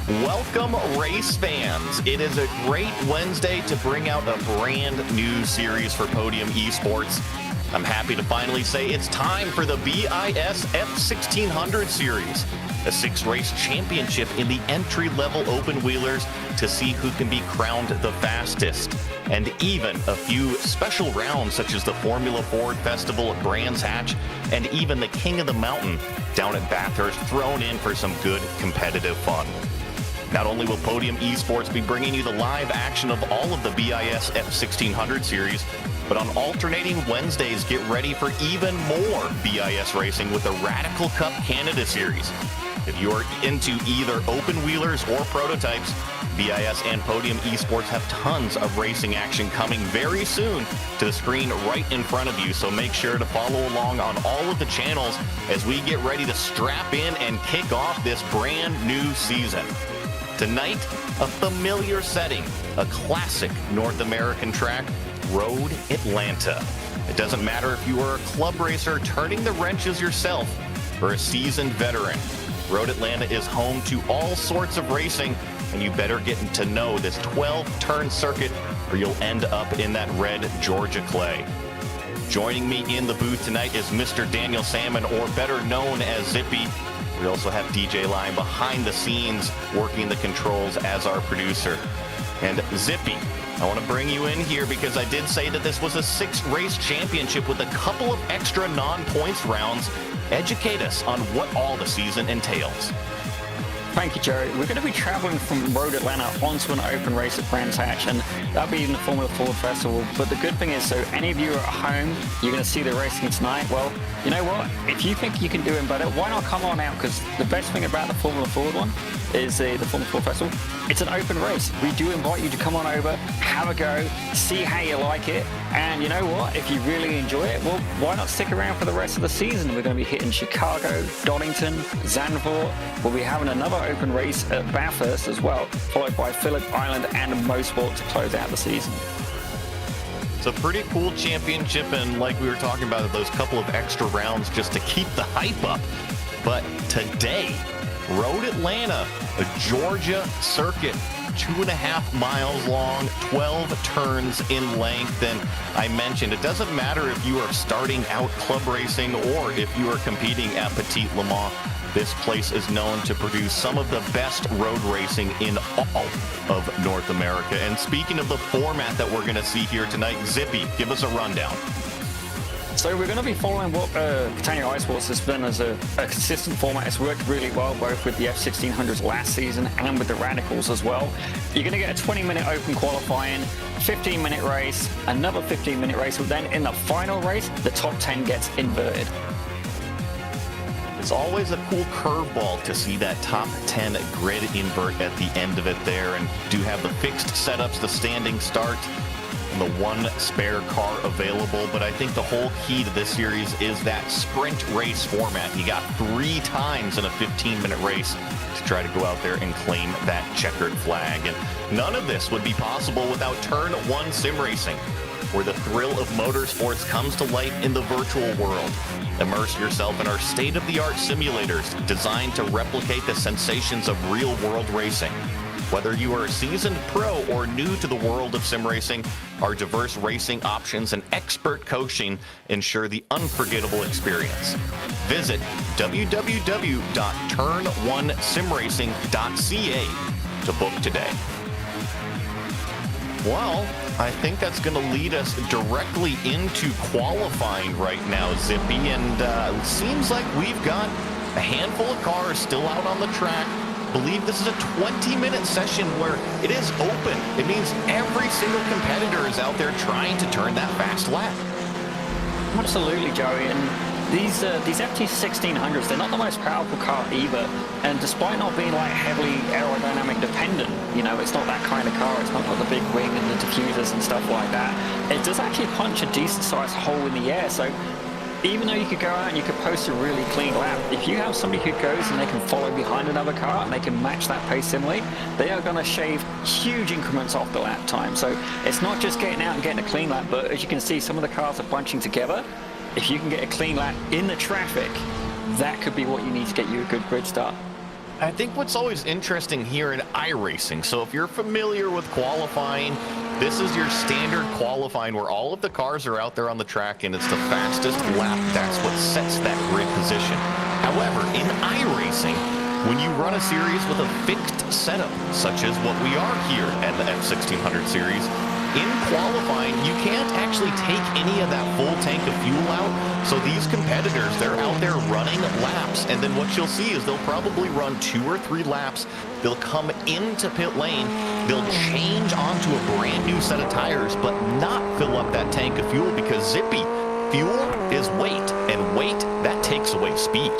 Welcome, race fans. It is a great Wednesday to bring out a brand new series for Podium Esports. I'm happy to finally say it's time for the BiS F1600 series, a 6-race championship in the entry-level open wheelers to see who can be crowned the fastest. And even a few special rounds such as the Formula Ford Festival at Brands Hatch and even the King of the Mountain down at Bathurst thrown in for some good competitive fun. Not only will Podium Esports be bringing you the live action of all of the BiS F1600 series, but on alternating Wednesdays, get ready for even more BiS racing with the Radical Cup Canada series. If you are into either open wheelers or prototypes, BiS and Podium Esports have tons of racing action coming very soon to the screen right in front of you, so make sure to follow along on all of the channels as we get ready to strap in and kick off this brand new season. Tonight, a familiar setting, a classic North American track, Road Atlanta. It doesn't matter if you are a club racer turning the wrenches yourself or a seasoned veteran. Road Atlanta is home to all sorts of racing, and you better get to know this 12-turn circuit or you'll end up in that red Georgia clay. Joining me in the booth tonight is Mr. Daniel Salmon, or better known as Zippy. We also have DJ Lime behind the scenes working the controls as our producer. And Zippy, I want to bring you in here because I did say that this was a 6-race championship with a couple of extra non-points rounds. Educate us on what all the season entails. Thank you, Jerry. We're going to be traveling from Road Atlanta onto an open race at Brands Hatch, and that'll be in the Formula Ford Festival. But the good thing is, so any of you are at home, you're going to see the racing tonight. Well, you know what? If you think you can do it better, why not come on out? Because the best thing about the Formula Ford one is the Formula Ford Festival. It's an open race. We do invite you to come on over, have a go, see how you like it. And you know what? If you really enjoy it, well, why not stick around for the rest of the season? We're going to be hitting Chicago, Donington, Zandvoort. We'll be having another open race at Bathurst as well, followed by Phillip Island and Mosport to close out the season. It's a pretty cool championship, and like we were talking about, those couple of extra rounds just to keep the hype up. But today, Road Atlanta, a Georgia circuit, 2.5 miles long, 12 turns in length. And I mentioned it doesn't matter if you are starting out club racing or if you are competing at Petit Le Mans. This place is known to produce some of the best road racing in all of North America. And speaking of the format that we're going to see here tonight, Zippy, give us a rundown. So we're going to be following what Catania iSports has been as a consistent format. It's worked really well, both with the F1600s last season and with the Radicals as well. You're going to get a 20-minute open qualifying, 15-minute race, another 15-minute race, but then in the final race, the top 10 gets inverted. It's always a cool curveball to see that top 10 grid invert at the end of it there, and do have the fixed setups, the standing start, and the one spare car available. But I think the whole key to this series is that sprint race format. You got 3 times in a 15-minute race to try to go out there and claim that checkered flag. And none of this would be possible without Turn 1 Sim Racing, where the thrill of motorsports comes to life in the virtual world. Immerse yourself in our state-of-the-art simulators designed to replicate the sensations of real-world racing. Whether you are a seasoned pro or new to the world of sim racing, our diverse racing options and expert coaching ensure the unforgettable experience. Visit www.turn1simracing.ca to book today. Well, I think that's going to lead us directly into qualifying right now, Zippy, and it seems like we've got a handful of cars still out on the track. I believe this is a 20-minute session where it is open. It means every single competitor is out there trying to turn that fast lap. Absolutely, Joey. And these F1600s, they're not the most powerful car either. And despite not being like heavily aerodynamic dependent, you know, it's not that kind of car. It's not got the big wing and the diffusers and stuff like that. It does actually punch a decent sized hole in the air. So even though you could go out and you could post a really clean lap, if you have somebody who goes and they can follow behind another car and they can match that pace similarly, they are going to shave huge increments off the lap time. So it's not just getting out and getting a clean lap, but as you can see, some of the cars are bunching together. If you can get a clean lap in the traffic, that could be what you need to get you a good grid start. I think what's always interesting here in iRacing, so if you're familiar with qualifying, this is your standard qualifying where all of the cars are out there on the track and it's the fastest lap. That's what sets that grid position. However, in iRacing, when you run a series with a fixed setup, such as what we are here at the F1600 series, in qualifying, you can't actually take any of that full tank of fuel out. So these competitors, they're out there running laps, and then what you'll see is they'll probably run 2 or 3 laps. They'll come into pit lane, they'll change onto a brand new set of tires, but not fill up that tank of fuel because zippy, fuel is weight, and weight, that takes away speed.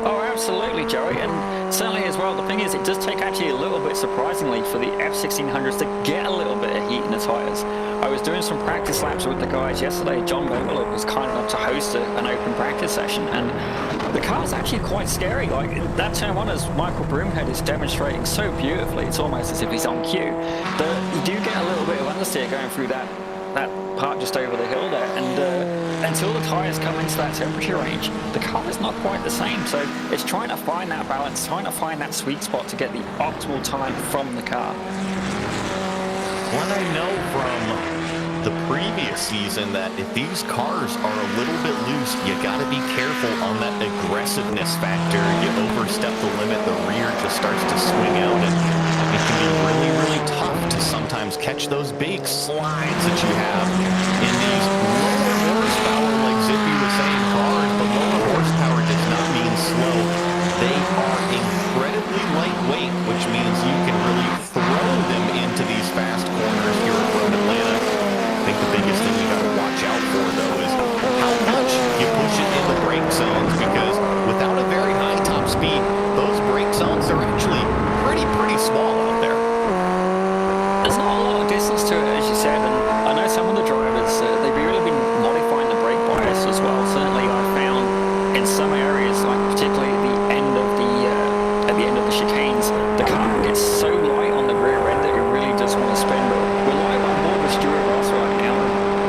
Oh, absolutely, Joey, and certainly as well, the thing is, it does take actually a little bit, surprisingly, for the F1600s to get a little bit of heat in the tyres. I was doing some practice laps with the guys yesterday. John Vogel was kind enough to host an open practice session, and the car's actually quite scary. Like, that turn one, as Michael Broomhead is demonstrating so beautifully, it's almost as if he's on cue, that you do get a little bit of understeer going through that part just over the hill there, and until the tyres come into that temperature range, the car is not quite the same. So it's trying to find that balance, trying to find that sweet spot to get the optimal time from the car. What I know from the previous season that if these cars are a little bit loose, you got to be careful on that aggressiveness factor. You overstep the limit, the rear just starts to swing out, and it can be really, really tough to sometimes catch those big slides that you have in these lower horsepower, like Zippy was saying, cars, but lower horsepower does not mean slow. They are incredibly lightweight, which means you can really throw them into these fast corners here at Road Atlanta. I think the biggest thing you got to watch out for, though, is how much you push it in the brake zones, because without a very high top speed, those brake zones are actually pretty small out there. There's not a lot of distance to it, as you said, and I know some of the drivers, they've really been modifying the brake bias as well. Certainly I found in some areas, like particularly at the end of the chicanes, the car gets so light on the rear end that it really does want to spin. But we're live on board with Stewart Ross right now.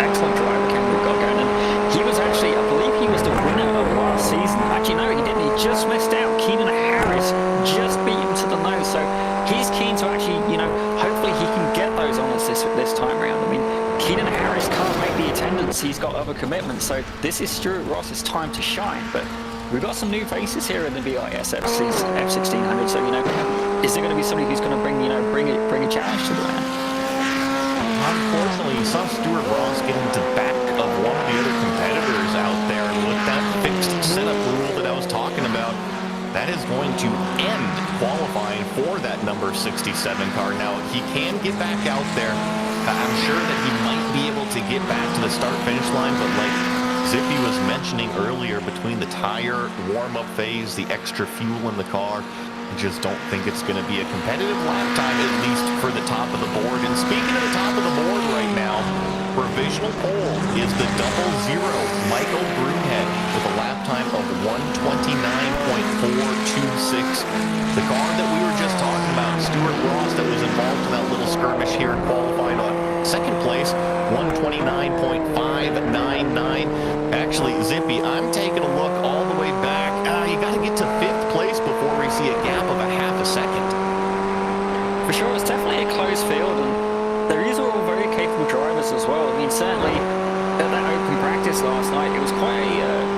Excellent driver Ken we've got going, and he was actually, I believe he was the winner of last season. Actually no, he didn't, he just missed out. Keenan Harris just beat him to the nose, so he's keen to actually, hopefully he can get those honors this time around. I mean, Keenan Harris can't make the attendance, he's got other commitments, so this is Stewart Ross's time to shine. But we've got some new faces here in the BiS F1600, so is there going to be somebody who's going to bring a challenge to the land? Unfortunately, you saw Stewart Ross get into back of one of the other competitors out there, and with that fixed setup rule that I was talking about, that is going to end qualifying for that number 67 car. Now, he can get back out there. I'm sure that he might be able to get back to the start-finish line, but like Zippy was mentioning earlier, between the tire warm-up phase, the extra fuel in the car, I just don't think it's going to be a competitive lap time, at least for the top of the board. And speaking of the top of the board right now, provisional pole is the 00 Michael Broomhead with a lap time of 129.426. The car that we were just talking about, Stewart Ross, that was involved in that little skirmish here in qualifying on second place, 129.599. Actually, Zippy, I'm taking a look all the way back. You got to get to 5th place before we see a gap of a half a second. For sure, it's definitely a close field, and these are all very capable drivers as well. I mean, certainly at that open practice last night, it was quite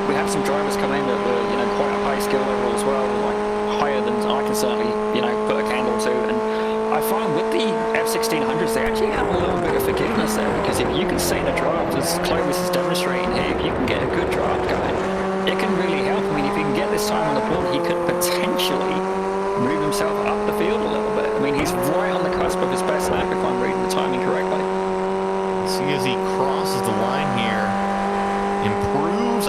we had some drivers come in that were, quite a high skill level as well, like higher than I can certainly, put a candle to. And I find with the F1600s, they actually have a little bit of forgiveness there, because if you can stay in a draft, as Clovis is demonstrating here, if you can get a good draft going, it can really help. I mean, if you can get this time on the board, he could potentially move himself up the field a little bit. I mean, he's right on the cusp of his best lap, if I'm reading the timing correctly. See, as he crosses the line here, improves,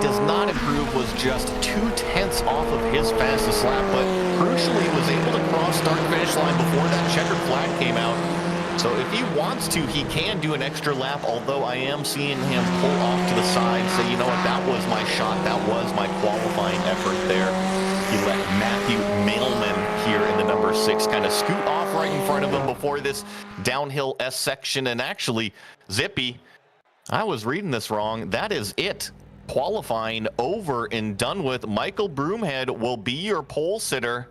does not improve, was just 0.2 off of his fastest lap, but crucially was able to cross start-finish line before that checkered flag came out. So if he wants to, he can do an extra lap, although I am seeing him pull off to the side, say, you know what, that was my shot, that was my qualifying effort there. He let Matthew Mailman here in the number 6 kind of scoot off right in front of him before this downhill S section. And actually, Zippy, I was reading this wrong. That is it. qualifying over and done with. Michael Broomhead will be your pole sitter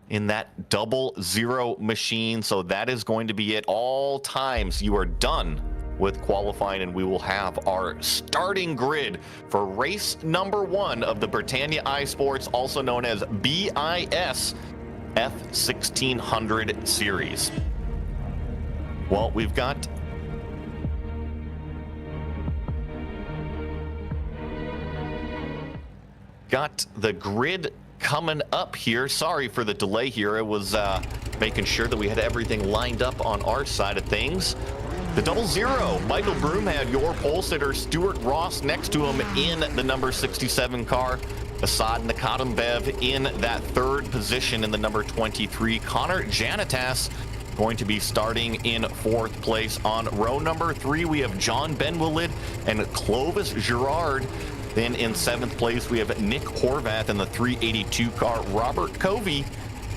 in that 00 machine. So that is going to be it. All times you are done with qualifying, and we will have our starting grid for race number 1 of the Britannia iSports, also known as BiS F1600 series. Well, we've got the grid coming up here. Sorry for the delay here. I was making sure that we had everything lined up on our side of things. The 00, Michael Broomhead, your pole sitter. Stewart Ross next to him in the number 67 car. Assad Nakatembev in that 3rd position in the number 23. Connor Janitas going to be starting in 4th place. On row number 3, we have John Benwillid and Clovis Girard. Then in 7th place, we have Nick Horvath in the 382 car. Robert Covey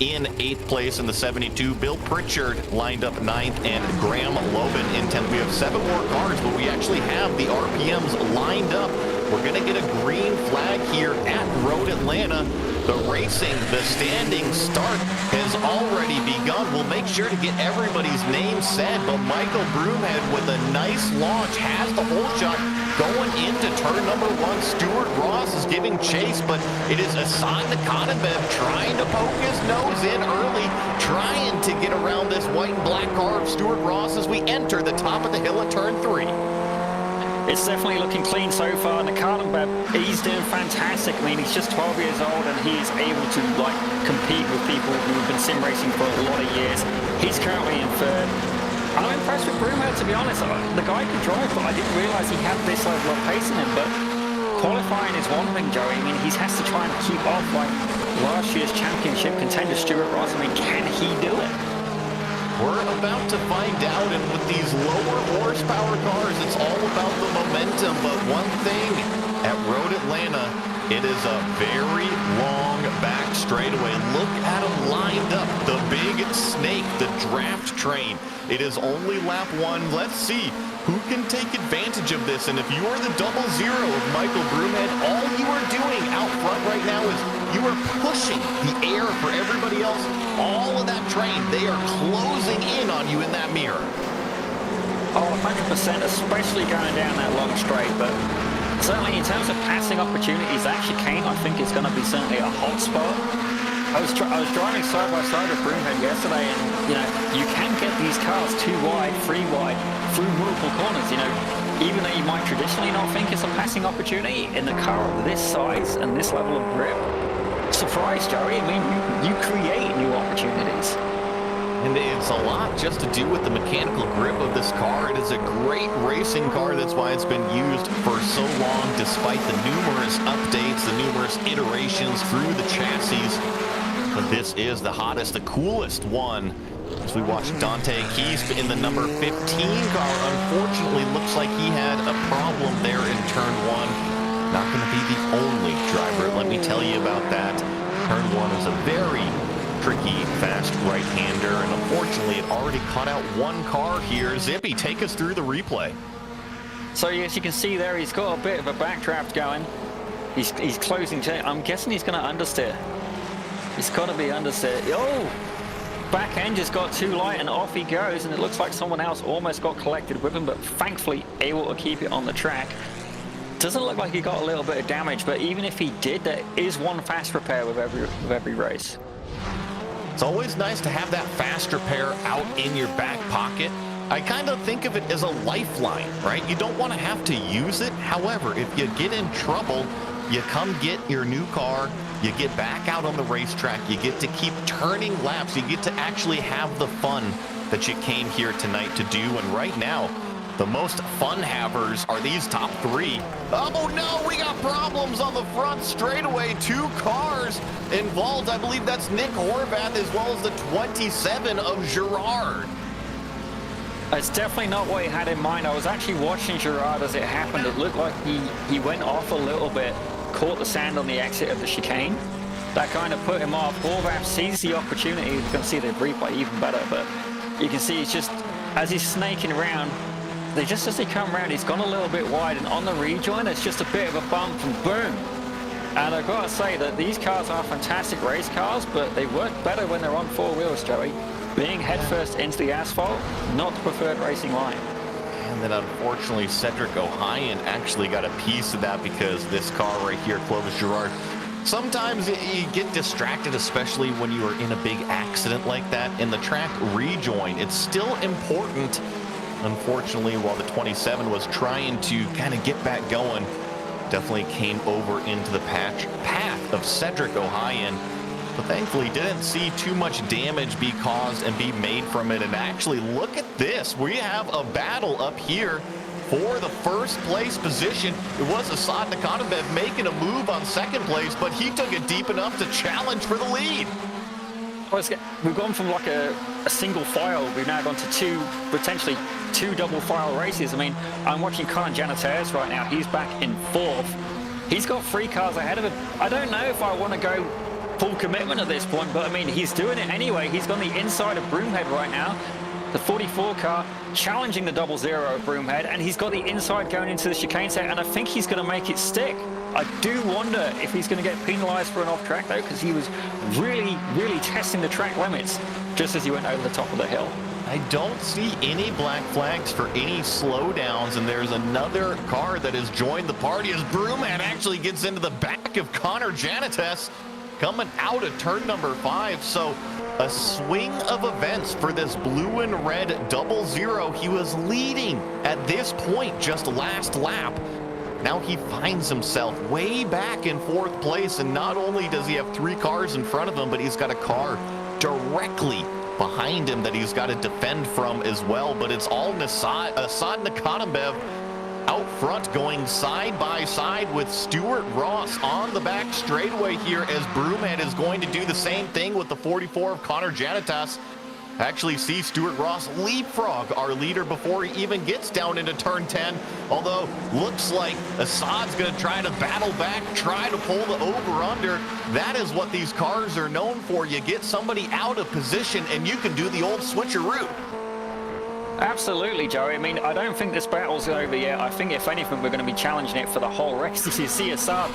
in 8th place in the 72. Bill Pritchard lined up 9th, and Graham Lobin in 10th. We have 7 more cars, but we actually have the RPMs lined up. We're going to get a green flag here at Road Atlanta. The racing, the standing start has already begun. We'll make sure to get everybody's name said, but Michael Broomhead with a nice launch has the whole shot going into turn number 1. Stewart Ross is giving chase, but it is Assad Nakatembev trying to poke his nose in early, trying to get around this white and black car of Stewart Ross as we enter the top of the hill at turn 3. It's definitely looking clean so far. Nakatembev, he's doing fantastic. I mean, he's just 12 years old and he is able to like compete with people who have been sim racing for a lot of years. He's currently in 3rd. I'm impressed with Broomhead, to be honest. The guy can drive, but I didn't realize he had this level of pace in him. But qualifying is one thing, Joey. I mean, he has to try and keep off like last year's championship contender Stewart Ross. I mean, can he do it? We're about to find out, and with these lower horsepower cars, it's all about the momentum. But one thing at Road Atlanta, it is a very long back straightaway. Look at them lined up. The big snake, the draft train. It is only lap 1. Let's see who can take advantage of this. And if you are the 00 of Michael Broomhead, all you are doing out front right now is you are pushing the air for everybody else. All of that train, they are closing in on you in that mirror. Oh, 100%, especially going down that long straight. But certainly in terms of passing opportunities, that chicane, I think, is going to be certainly a hot spot. I was driving side by side with Broomhead yesterday, and you know, you can get these cars 2 wide, 3 wide through multiple corners. You know, even though you might traditionally not think it's a passing opportunity, in the car of this size and this level of grip, surprise, Joey. I mean, you create new opportunities. And it's a lot just to do with the mechanical grip of this car. It is a great racing car. That's why it's been used for so long, despite the numerous updates, the numerous iterations through the chassis. But this is the hottest, the coolest one. As we watch Dante Keesp in the number 15 car, unfortunately looks like he had a problem there in turn 1. Not going to be the only driver, let me tell you about that. Turn 1 is a very tricky, fast right-hander, and unfortunately it already caught out 1 car here. Zippy, take us through the replay. So as you can see there, he's got a bit of a backdraft going. He's closing. I'm guessing he's going to understeer. He's got to be understeer. Oh! Back end just got too light and off he goes, and it looks like someone else almost got collected with him, but thankfully able to keep it on the track. Doesn't look like he got a little bit of damage, but even if he did, there is one fast repair with every race. It's always nice to have that fast repair out in your back pocket. I kind of think of it as a lifeline, right? You don't want to have to use it. However, if you get in trouble, you come get your new car, you get back out on the racetrack, you get to keep turning laps, you get to actually have the fun that you came here tonight to do. And right now, the most fun havers are these top 3. Oh no, we got problems on the front straightaway. 2 cars involved. I believe that's Nick Horvath as well as the 27 of Girard. It's definitely not what he had in mind. I was actually watching Girard as it happened. It looked like he went off a little bit, caught the sand on the exit of the chicane. That kind of put him off. Horvath sees the opportunity. You can see the replay even better, but you can see he's just, as he's snaking around, just as they come around, he's gone a little bit wide, and on the rejoin, it's just a bit of a bump and boom. And I've got to say that these cars are fantastic race cars, but they work better when they're on four wheels, Joey. Being headfirst into the asphalt, not the preferred racing line. And then unfortunately, Cedric O'Hayan actually got a piece of that because this car right here, Clovis Girard, sometimes you get distracted, especially when you are in a big accident like that. In the track rejoin, it's still important. Unfortunately, while the 27 was trying to kind of get back going, definitely came over into the path of Cedric O'Hayan, but thankfully didn't see too much damage be caused and be made from it. And actually, look at this. We have a battle up here for the first place position. It was Asad Nakatebev making a move on second place, but he took it deep enough to challenge for the lead. We've gone from like a single file, we've now gone to potentially two double file races. I mean, I'm watching Keenan Harris right now. He's back in fourth. He's got 3 cars ahead of him. I don't know if I want to go full commitment at this point, but I mean, he's doing it anyway. He's on the inside of Broomhead right now. The 44 car challenging the 00 of Broomhead, and he's got the inside going into the chicane set, and I think he's going to make it stick. I do wonder if he's going to get penalized for an off track though, because he was really testing the track limits just as he went over the top of the hill. I don't see any black flags for any slowdowns, and there's another car that has joined the party as Broomhead actually gets into the back of Connor Janites coming out of turn number 5. So a swing of events for this blue and red 00. He was leading at this point just last lap. Now he finds himself way back in 4th place, and not only does he have 3 cars in front of him, but he's got a car directly behind him that he's got to defend from as well. But it's all Asad Nakatebev out front, going side by side with Stewart Ross on the back straightaway here, as Broomhead is going to do the same thing with the 44 of Connor Janitas. Actually see Stewart Ross leapfrog our leader before he even gets down into turn 10, although looks like Assad's going to try to battle back, try to pull the over-under. That is what these cars are known for. You get somebody out of position and you can do the old switcheroo. Absolutely, Joey. I mean, I don't think this battle's over yet. I think, if anything, we're going to be challenging it for the whole race. You see Assad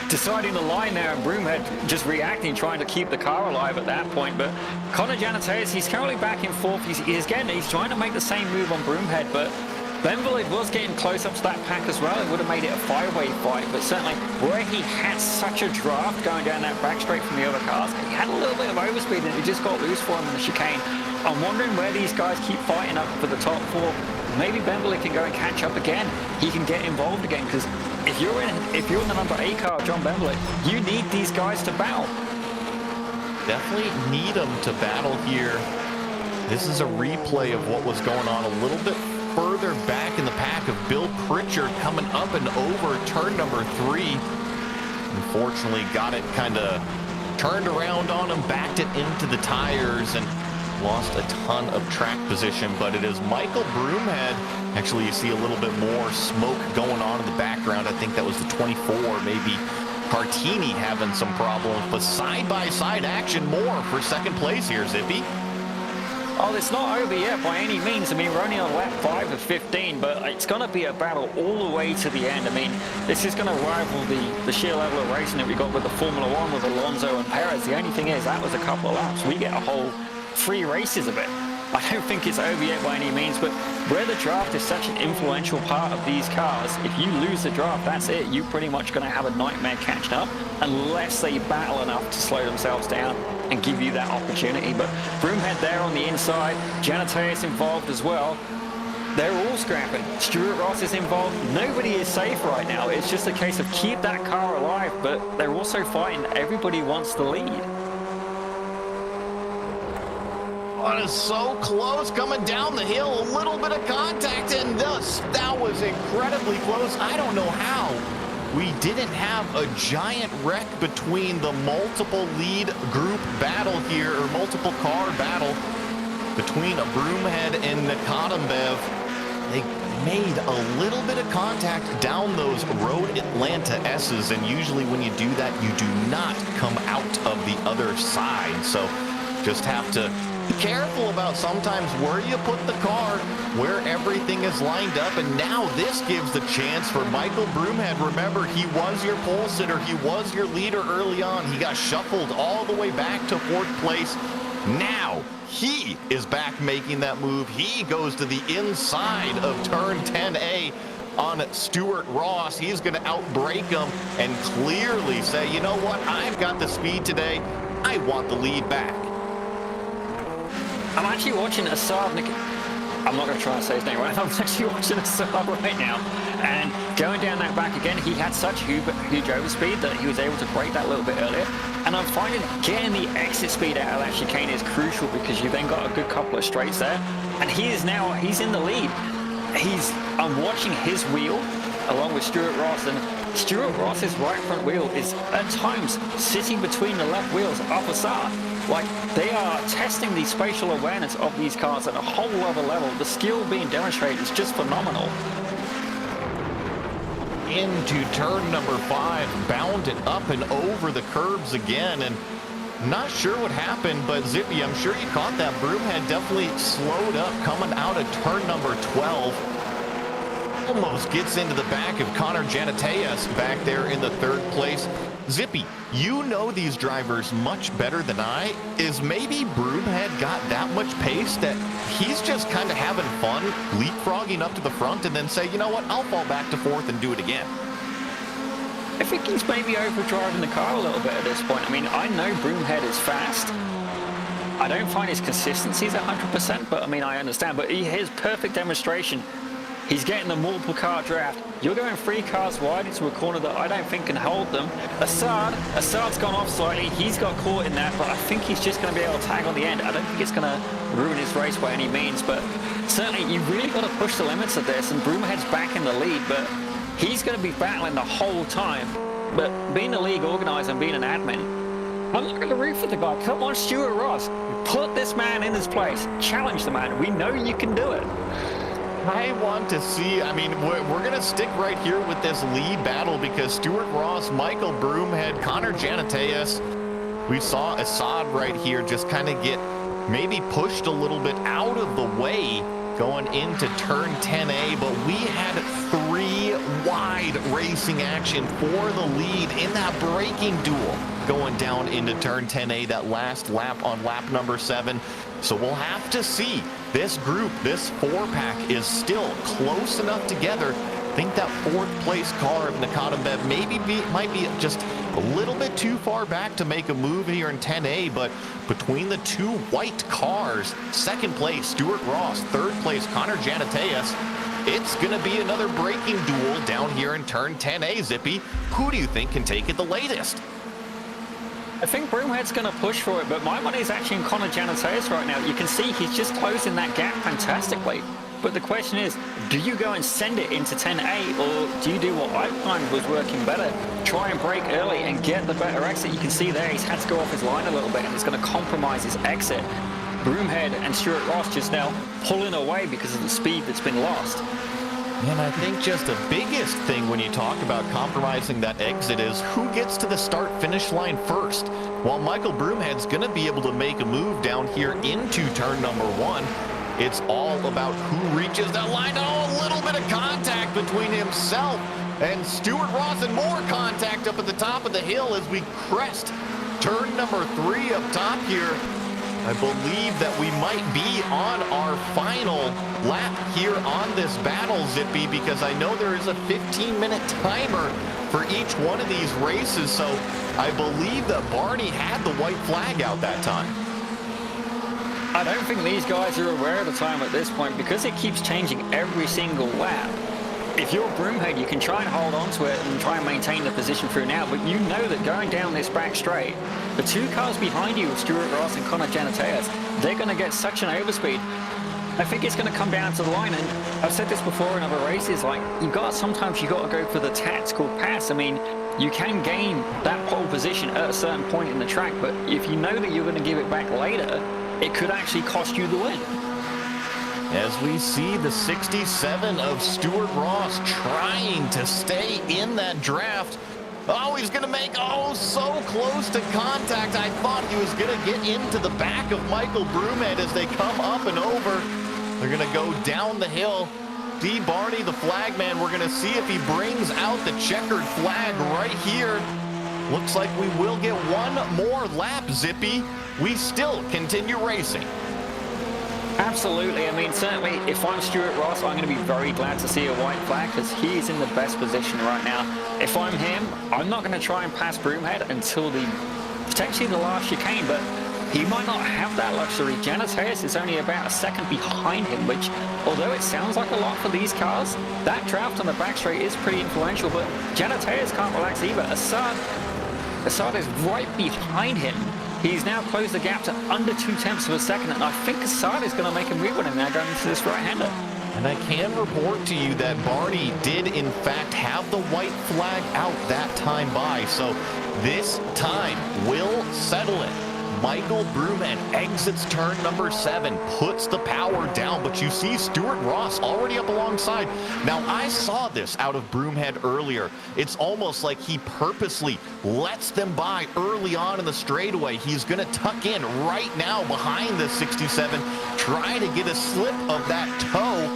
deciding the line there, and Broomhead just reacting, trying to keep the car alive at that point. But Connor Janites, he's currently back in 4th. He's trying to make the same move on Broomhead, but Benville was getting close up to that pack as well. It would have made it a 5-way fight, but certainly where he had such a draft going down that back straight from the other cars, he had a little bit of overspeed and it just got loose for him in the chicane. I'm wondering where these guys keep fighting up for the top 4. Maybe Benville can go and catch up again. He can get involved again, because if you're in the number 8 car, John Benville, you need these guys to battle. Definitely need them to battle here. This is a replay of what was going on a little bit further back in the pack of Bill Pritchard coming up and over turn number 3. Unfortunately, got it kind of turned around on him, backed it into the tires, and lost a ton of track position. But it is Michael Broomhead. Actually, you see a little bit more smoke going on in the background. I think that was the 24, maybe Cartini having some problems. But side-by-side action more for second place here, Zippy. Oh, it's not over yet by any means. I mean, we're only on lap 5 of 15, but it's going to be a battle all the way to the end. I mean, this is going to rival the sheer level of racing that we got with the Formula 1 with Alonso and Perez. The only thing is, that was a couple of laps. We get a whole 3 races of it. I don't think it's over yet by any means, but where the draft is such an influential part of these cars, if you lose the draft, that's it. You're pretty much going to have a nightmare catching up, unless they battle enough to slow themselves down and give you that opportunity. But Broomhead there on the inside, Janitas involved as well. They're all scrapping. Stewart Ross is involved. Nobody is safe right now. It's just a case of keep that car alive, but they're also fighting. Everybody wants the lead. That is so close, coming down the hill, a little bit of contact, and thus that was incredibly close. I don't know how we didn't have a giant wreck between the multiple lead group battle here, or multiple car battle between a Broomhead and Nakatebev. They made a little bit of contact down those Road Atlanta S's, and usually when you do that, you do not come out of the other side. So just have to Be careful about sometimes where you put the car, where everything is lined up, and now this gives the chance for Michael Broomhead. Remember, he was your pole sitter, he was your leader early on. He got shuffled all the way back to 4th place. Now he is back making that move. He goes to the inside of turn 10A on Stewart Ross. He's going to outbrake him and clearly say, you know what, I've got the speed today. I want the lead back. I'm actually watching Assad. I'm not going to try and say his name right. I'm actually watching Assad right now. And going down that back again, he had such huge overspeed that he was able to brake that a little bit earlier. And I'm finding getting the exit speed out of that chicane is crucial because you then got a good couple of straights there. And he's in the lead. I'm watching his wheel along with Stewart Ross, and Stewart Ross's right front wheel is at times sitting between the left wheels of Assad. Like, they are testing the spatial awareness of these cars at a whole other level. The skill being demonstrated is just phenomenal. Into turn number 5, bounded up and over the curbs again, and not sure what happened, but Zippy, I'm sure you caught that. Broomhead definitely slowed up coming out of turn number 12. Almost gets into the back of Connor Janateas back there in the 3rd place. Zippy, you know these drivers much better than I. Is maybe Broomhead got that much pace that he's just kind of having fun leapfrogging up to the front and then say, you know what, I'll fall back to 4th and do it again? I think he's maybe overdriving the car a little bit at this point. I mean, I know Broomhead is fast. I don't find his consistency is 100%, but I mean, I understand. But his perfect demonstration, he's getting the multiple car draft. You're going 3 cars wide into a corner that I don't think can hold them. Assad's gone off slightly. He's got caught in that, but I think he's just going to be able to tag on the end. I don't think it's going to ruin his race by any means, but certainly you've really got to push the limits of this, and Broomhead's back in the lead, but he's going to be battling the whole time. But being a league organizer and being an admin, I'm not going to root for the guy. Come on, Stewart Ross. Put this man in his place. Challenge the man. We know you can do it. I want to see, I mean, we're going to stick right here with this lead battle because Stewart Ross, Michael Broomhead, Connor Janateas, we saw Assad right here just kind of get maybe pushed a little bit out of the way going into turn 10A, but we had 3 wide racing action for the lead in that braking duel going down into turn 10A, that last lap on lap number 7. So we'll have to see. This group, this 4-pack is still close enough together. I think that 4th place car of Nakata Bev might be just a little bit too far back to make a move here in 10A, but between the 2 white cars, 2nd place Stewart Ross, 3rd place Connor Janateas, it's going to be another braking duel down here in turn 10A, Zippy. Who do you think can take it the latest? I think Broomhead's going to push for it, but my money is actually in Connor Janateas right now. You can see he's just closing that gap fantastically. But the question is, do you go and send it into 10A, or do you do what I find was working better? Try and brake early and get the better exit. You can see there he's had to go off his line a little bit, and it's going to compromise his exit. Broomhead and Stewart Ross just now pulling away because of the speed that's been lost. And I think just the biggest thing when you talk about compromising that exit is who gets to the start-finish line first. While Michael Broomhead's going to be able to make a move down here into turn number 1, it's all about who reaches that line. Oh, a little bit of contact between himself and Stewart Ross, and more contact up at the top of the hill as we crest turn number 3 up top here. I believe that we might be on our final lap here on this battle, Zippy, because I know there is a 15-minute timer for each one of these races, so I believe that Barney had the white flag out that time. I don't think these guys are aware of the time at this point because it keeps changing every single lap. If you're Broomhead, you can try and hold on to it and try and maintain the position through now, but you know that going down this back straight, the 2 cars behind you, Stewart Ross and Connor Janateas, they're going to get such an overspeed. I think it's going to come down to the line, and I've said this before in other races, like, sometimes you got to go for the tactical pass. I mean, you can gain that pole position at a certain point in the track, but if you know that you're going to give it back later, it could actually cost you the win. As we see the 67 of Stewart Ross trying to stay in that draft. Oh, he's going to make, oh, so close to contact. I thought he was going to get into the back of Michael Broomhead as they come up and over. They're going to go down the hill. D. Barney, the flag man, we're going to see if he brings out the checkered flag right here. Looks like we will get one more lap, Zippy. We still continue racing. Absolutely. I mean, certainly, if I'm Stewart Ross, I'm going to be very glad to see a white flag because he's in the best position right now. If I'm him, I'm not going to try and pass Broomhead until potentially the last chicane, but he might not have that luxury. Janataeus is only about a second behind him, which, although it sounds like a lot for these cars, that draft on the back straight is pretty influential, but Janataeus can't relax either. Assad is right behind him. He's now closed the gap to under 0.2 of a second, and I think Assad is going to make a move on him now going into this right-hander. And I can report to you that Barney did, in fact, have the white flag out that time by, so this time will settle it. Michael Broomhead exits turn number 7, puts the power down, but you see Stewart Ross already up alongside. Now, I saw this out of Broomhead earlier. It's almost like he purposely lets them by early on in the straightaway. He's going to tuck in right now behind the 67, trying to get a slip of that toe.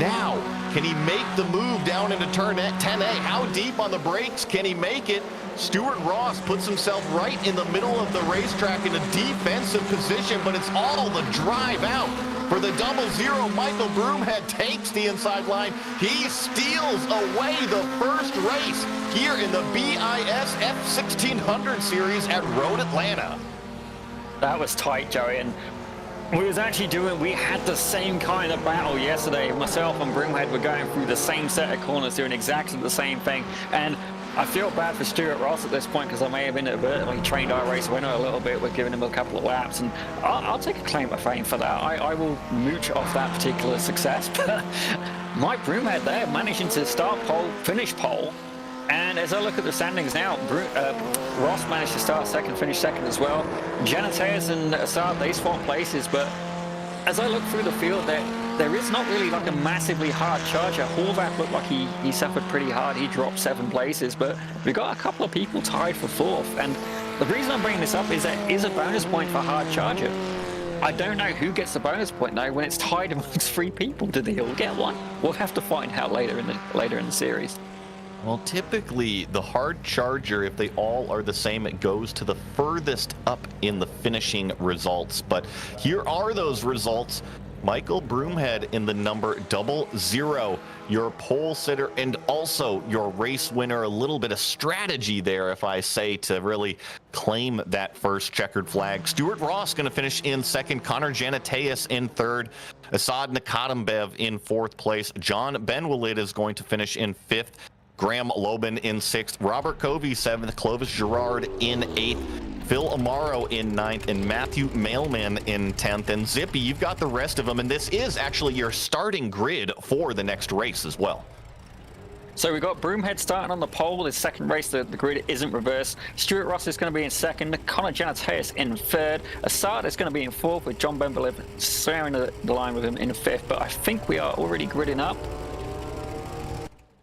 Now, can he make the move down into turn 10A? How deep on the brakes can he make it? Stewart Ross puts himself right in the middle of the racetrack in a defensive position, but it's all the drive out. For the 00, Michael Broomhead takes the inside line. He steals away the first race here in the BiS F1600 series at Road Atlanta. That was tight, Joey, and we had the same kind of battle yesterday. Myself and Broomhead were going through the same set of corners, doing exactly the same thing, and I feel bad for Stewart Ross at this point because I may have inadvertently trained iRacing winner a little bit with giving him a couple of laps, and I'll take a claim of fame for that. I will mooch off that particular success. Mike Broomhead there managing to start pole, finish pole, and as I look at the standings now, Ross managed to start second, finish second as well. Janataeus and Assad, they swap places, but as I look through the field, there is not really like a massively hard charger. Horvath looked like he suffered pretty hard. He dropped 7 places, but we got a couple of people tied for 4th. And the reason I'm bringing this up is there is a bonus point for hard charger. I don't know who gets the bonus point though when it's tied amongst 3 people. Do they all get one? We'll have to find out later in the series. Well, typically the hard charger, if they all are the same, it goes to the furthest up in the finishing results. But here are those results. Michael Broomhead in the number 00, your pole sitter and also your race winner. A little bit of strategy there, if I say, to really claim that first checkered flag. Stewart Ross going to finish in 2nd. Connor Janataeus in 3rd. Assad Nakatembev in 4th place. John Benwilid is going to finish in 5th. Graham Lobin in 6th, Robert Covey 7th, Clovis Girard in 8th, Phil Amaro in 9th, and Matthew Mailman in 10th. And Zippy, you've got the rest of them, and this is actually your starting grid for the next race as well. So we got Broomhead starting on the pole. His second race, the grid isn't reversed. Stewart Ross is going to be in 2nd. Connor Janataeus in 3rd. Assad is going to be in 4th with John Benwilid sharing the line with him in 5th. But I think we are already gridding up.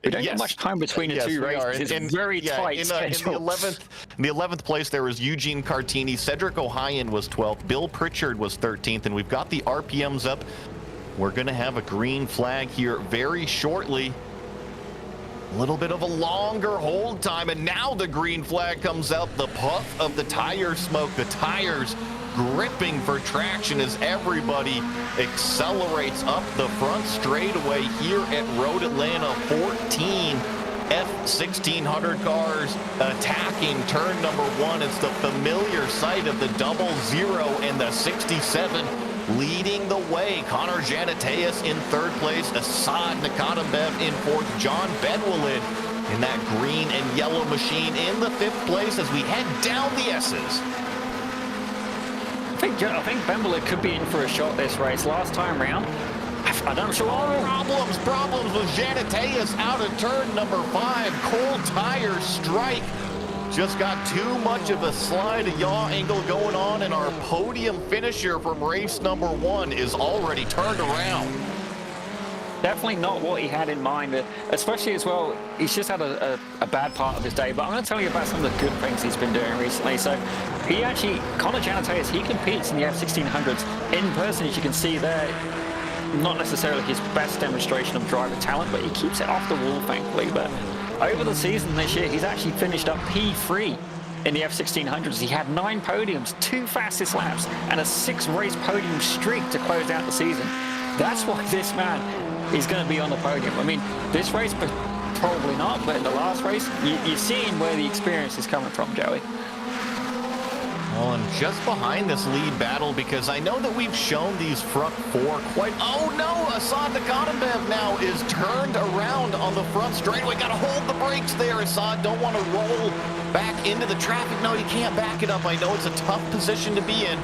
We don't get much time between the 2 races. It's very tight. In the 11th place, there was Eugene Cartini. Cedric Ohayon was 12th. Bill Pritchard was 13th. And we've got the RPMs up. We're going to have a green flag here very shortly. A little bit of a longer hold time. And now the green flag comes out. The puff of the tire smoke. The tires gripping for traction as everybody accelerates up the front straightaway here at Road Atlanta. 14 F1600 cars attacking turn number 1. It's the familiar sight of the 00 and the 67 leading the way. Connor Janataeus in 3rd place, Assad Nakatembev in 4th, John Benwilid in that green and yellow machine in the 5th place as we head down the S's. I think Benwilid could be in for a shot this race. Last time round, I don't know. Problems with Janataeus out of turn number 5. Cold tire strike. Just got too much of a slide, a yaw angle going on, and our podium finisher from race number 1 is already turned around. Definitely not what he had in mind, especially as well, he's just had a bad part of his day. But I'm going to tell you about some of the good things he's been doing recently. So he actually, Connor Janateas, he competes in the F1600s in person, as you can see there. Not necessarily his best demonstration of driver talent, but he keeps it off the wall, thankfully. But over the season this year, he's actually finished up P3 in the F1600s. He had 9 podiums, 2 fastest laps, and a 6-race podium streak to close out the season. That's why this man is going to be on the podium. I mean, this race, probably not, but in the last race, you're seeing where the experience is coming from, Joey. Well, and just behind this lead battle, because I know that we've shown these front 4 quite... Oh, no! Assad Nakatembev now is turned around on the front straightaway. Got to hold the brakes there, Assad. Don't want to roll back into the traffic. No, you can't back it up. I know it's a tough position to be in.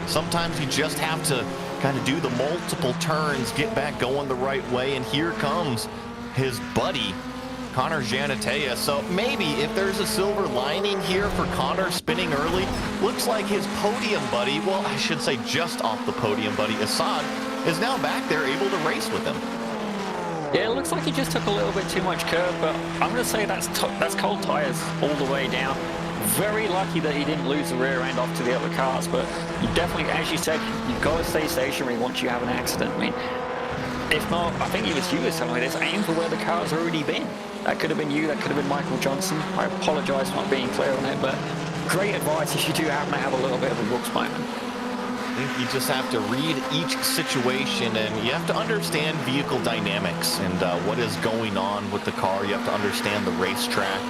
Sometimes you just have to kind of do the multiple turns, get back going the right way, and here comes his buddy, Connor Janateas. So maybe if there's a silver lining here for Connor spinning early, looks like his podium buddy, well, I should say just off the podium buddy, Assad, is now back there able to race with him. Yeah, it looks like he just took a little bit too much curve, but I'm going to say that's cold tires all the way down. Very lucky that he didn't lose the rear end off to the other cars, but you definitely, as you said, you've got to stay stationary once you have an accident. I mean, if not, I think you was telling me this, aim for where the car's already been. That could have been you, that could have been Michael Johnson. I apologize for not being clear on it, but great advice if you do happen to have a little bit of a Brooks moment. I think you just have to read each situation, and you have to understand vehicle dynamics and what is going on with the car. You have to understand the racetrack.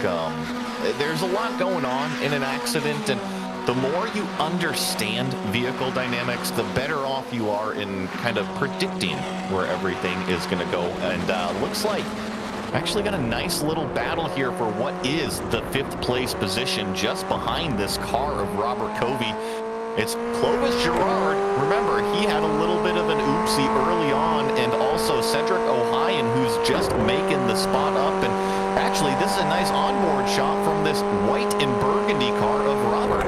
There's a lot going on in an accident, and the more you understand vehicle dynamics, the better off you are in kind of predicting where everything is going to go. And looks like actually got a nice little battle here for what is the 5th place position just behind this car of Robert Covey. It's Clovis Girard. Remember, he had a little bit of an oopsie early on, and also Cedric Ohayon, who's just making the spot up. And actually, this is a nice onboard shot from this white and burgundy car of Robert.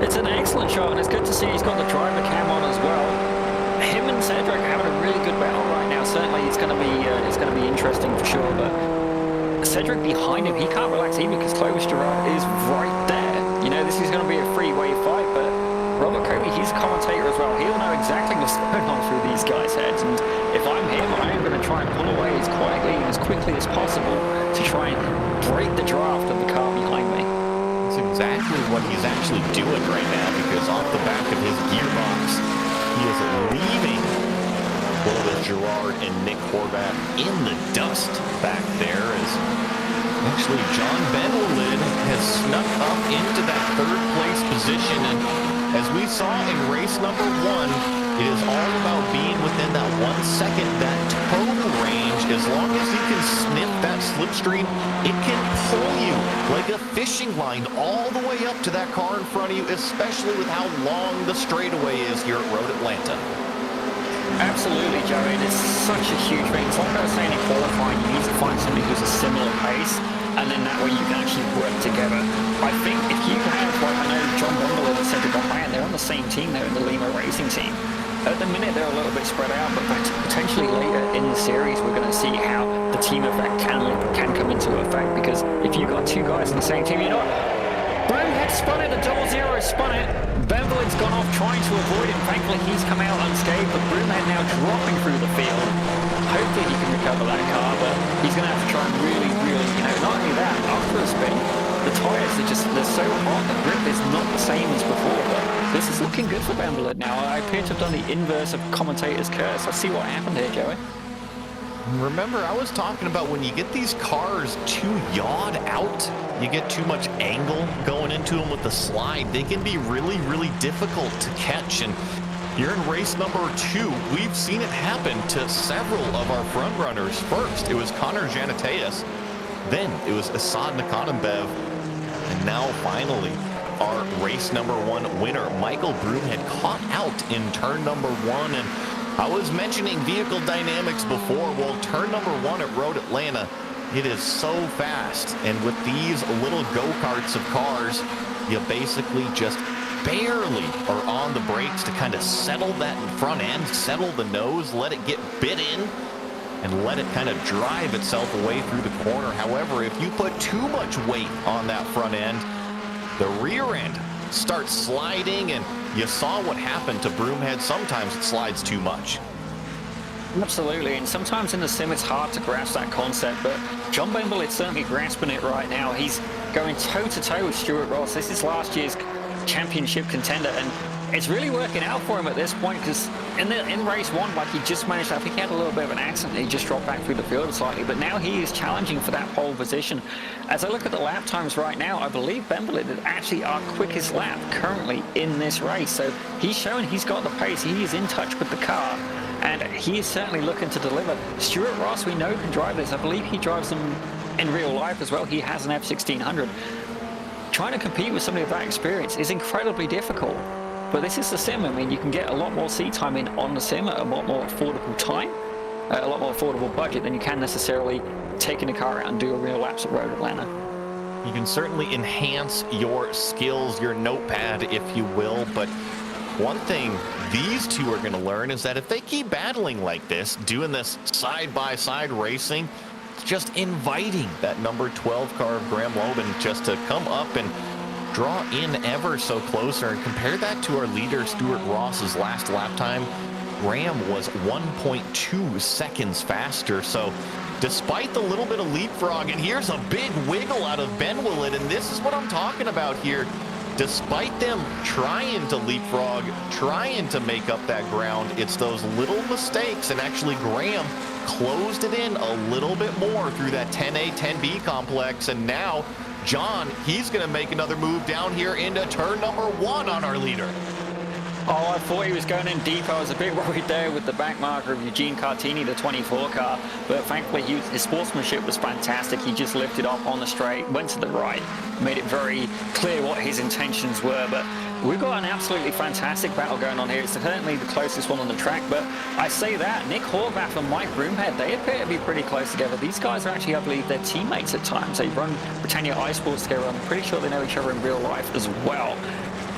It's an excellent shot, and it's good to see he's got the driver cam on as well. Him and Cedric having a really good battle right now. Certainly, it's going to be interesting for sure. But Cedric behind him, he can't relax either because Clovis Girard is right there. You know, this is going to be a three-way fight, but Robert Covey, he's a commentator as well. He'll know exactly what's going on through these guys' heads. And if I'm him, I am going to try and pull away as quietly and as quickly as possible to try and break the draft of the car behind me. That's exactly what he's actually doing right now, because off the back of his gearbox, he is leaving Clovis Girard and Nick Horvath in the dust back there. As actually John Benwelid has snuck up into that 3rd place position, and as we saw in race number 1, it is all about being within that 1 second, that total range. As long as you can sniff that slipstream, it can pull you like a fishing line all the way up to that car in front of you, especially with how long the straightaway is here at Road Atlanta. Absolutely, Joey. It's such a huge thing. It's like I was saying in qualifying, you need to find somebody who's a similar pace, and then that way you can actually work together. I think if you have, like I know John Bundler and Cedric Ohayon, they're on the same team there in the Lima Racing team. At the minute, they're a little bit spread out, but potentially later in the series, we're going to see how the team effect can come into effect, because if you've got 2 guys on the same team, you know what? Broomhead spun it, the 00 spun it. Benvelid's gone off trying to avoid it. Thankfully, he's come out unscathed, but Broomhead now dropping through the field. Hopefully, he can recover that car, but he's going to have to try and really, you know, not only that, after a spin, the tyres they're so hot, the grip is not the same as before, but this is looking good for Benvelid now. I appear to have done the inverse of commentator's curse. Let's see what happened here, Joey. Remember, I was talking about when you get these cars too yawed out, you get too much angle going into them with the slide, they can be really, really difficult to catch. And here in race number 2, we've seen it happen to several of our front runners. First, it was Connor Janateas. Then it was Assad Nakatembev. And now, finally, our race number 1 winner, Michael Broomhead, caught out in turn number 1. And I was mentioning vehicle dynamics before. Well, turn number 1 at Road Atlanta, it is so fast. And with these little go-karts of cars, you basically just barely are on the brakes to kind of settle that front end, settle the nose, let it get bit in, and let it kind of drive itself away through the corner. However, if you put too much weight on that front end, the rear end starts sliding, and you saw what happened to Broomhead. Sometimes it slides too much. Absolutely, and sometimes in the sim it's hard to grasp that concept, but John Bemble is certainly grasping it right now. He's going toe-to-toe with Stewart Ross. This is last year's championship contender, and it's really working out for him at this point, because in race one, like, he just managed to, I think he had a little bit of an accident. He just dropped back through the field slightly, but now he is challenging for that pole position. As I look at the lap times right now, I believe Bemble is actually our quickest lap currently in this race. So he's showing he's got the pace. He is in touch with the car, and he is certainly looking to deliver. Stewart Ross, we know, can drive this. I believe he drives them in real life as well. He has an F1600. Trying to compete with somebody of that experience is incredibly difficult. But this is the sim. I mean, you can get a lot more seat time in on the sim at a lot more affordable time, a lot more affordable budget than you can necessarily taking a car out and do a real laps at Road Atlanta. You can certainly enhance your skills, your notepad, if you will, but one thing these two are going to learn is that if they keep battling like this, doing this side-by-side racing, it's just inviting that number 12 car of Graham Lobin just to come up and draw in ever so closer. And compare that to our leader, Stewart Ross's last lap time. Graham was 1.2 seconds faster. So despite the little bit of leapfrog, and here's a big wiggle out of Ben Willett, and this is what I'm talking about here. Despite them trying to leapfrog, trying to make up that ground, it's those little mistakes, and actually Graham closed it in a little bit more through that 10A, 10B complex, and now John, he's going to make another move down here into turn number 1 on our leader. Oh, I thought he was going in deep. I was a bit worried there with the back marker of Eugene Cartini, the 24 car. But thankfully, his sportsmanship was fantastic. He just lifted up on the straight, went to the right, made it very clear what his intentions were. But we've got an absolutely fantastic battle going on here. It's certainly the closest one on the track. But I say that, Nick Horvath and Mike Broomhead, they appear to be pretty close together. These guys are actually, I believe, they're teammates at times. They run Britannia iSports together. I'm pretty sure they know each other in real life as well.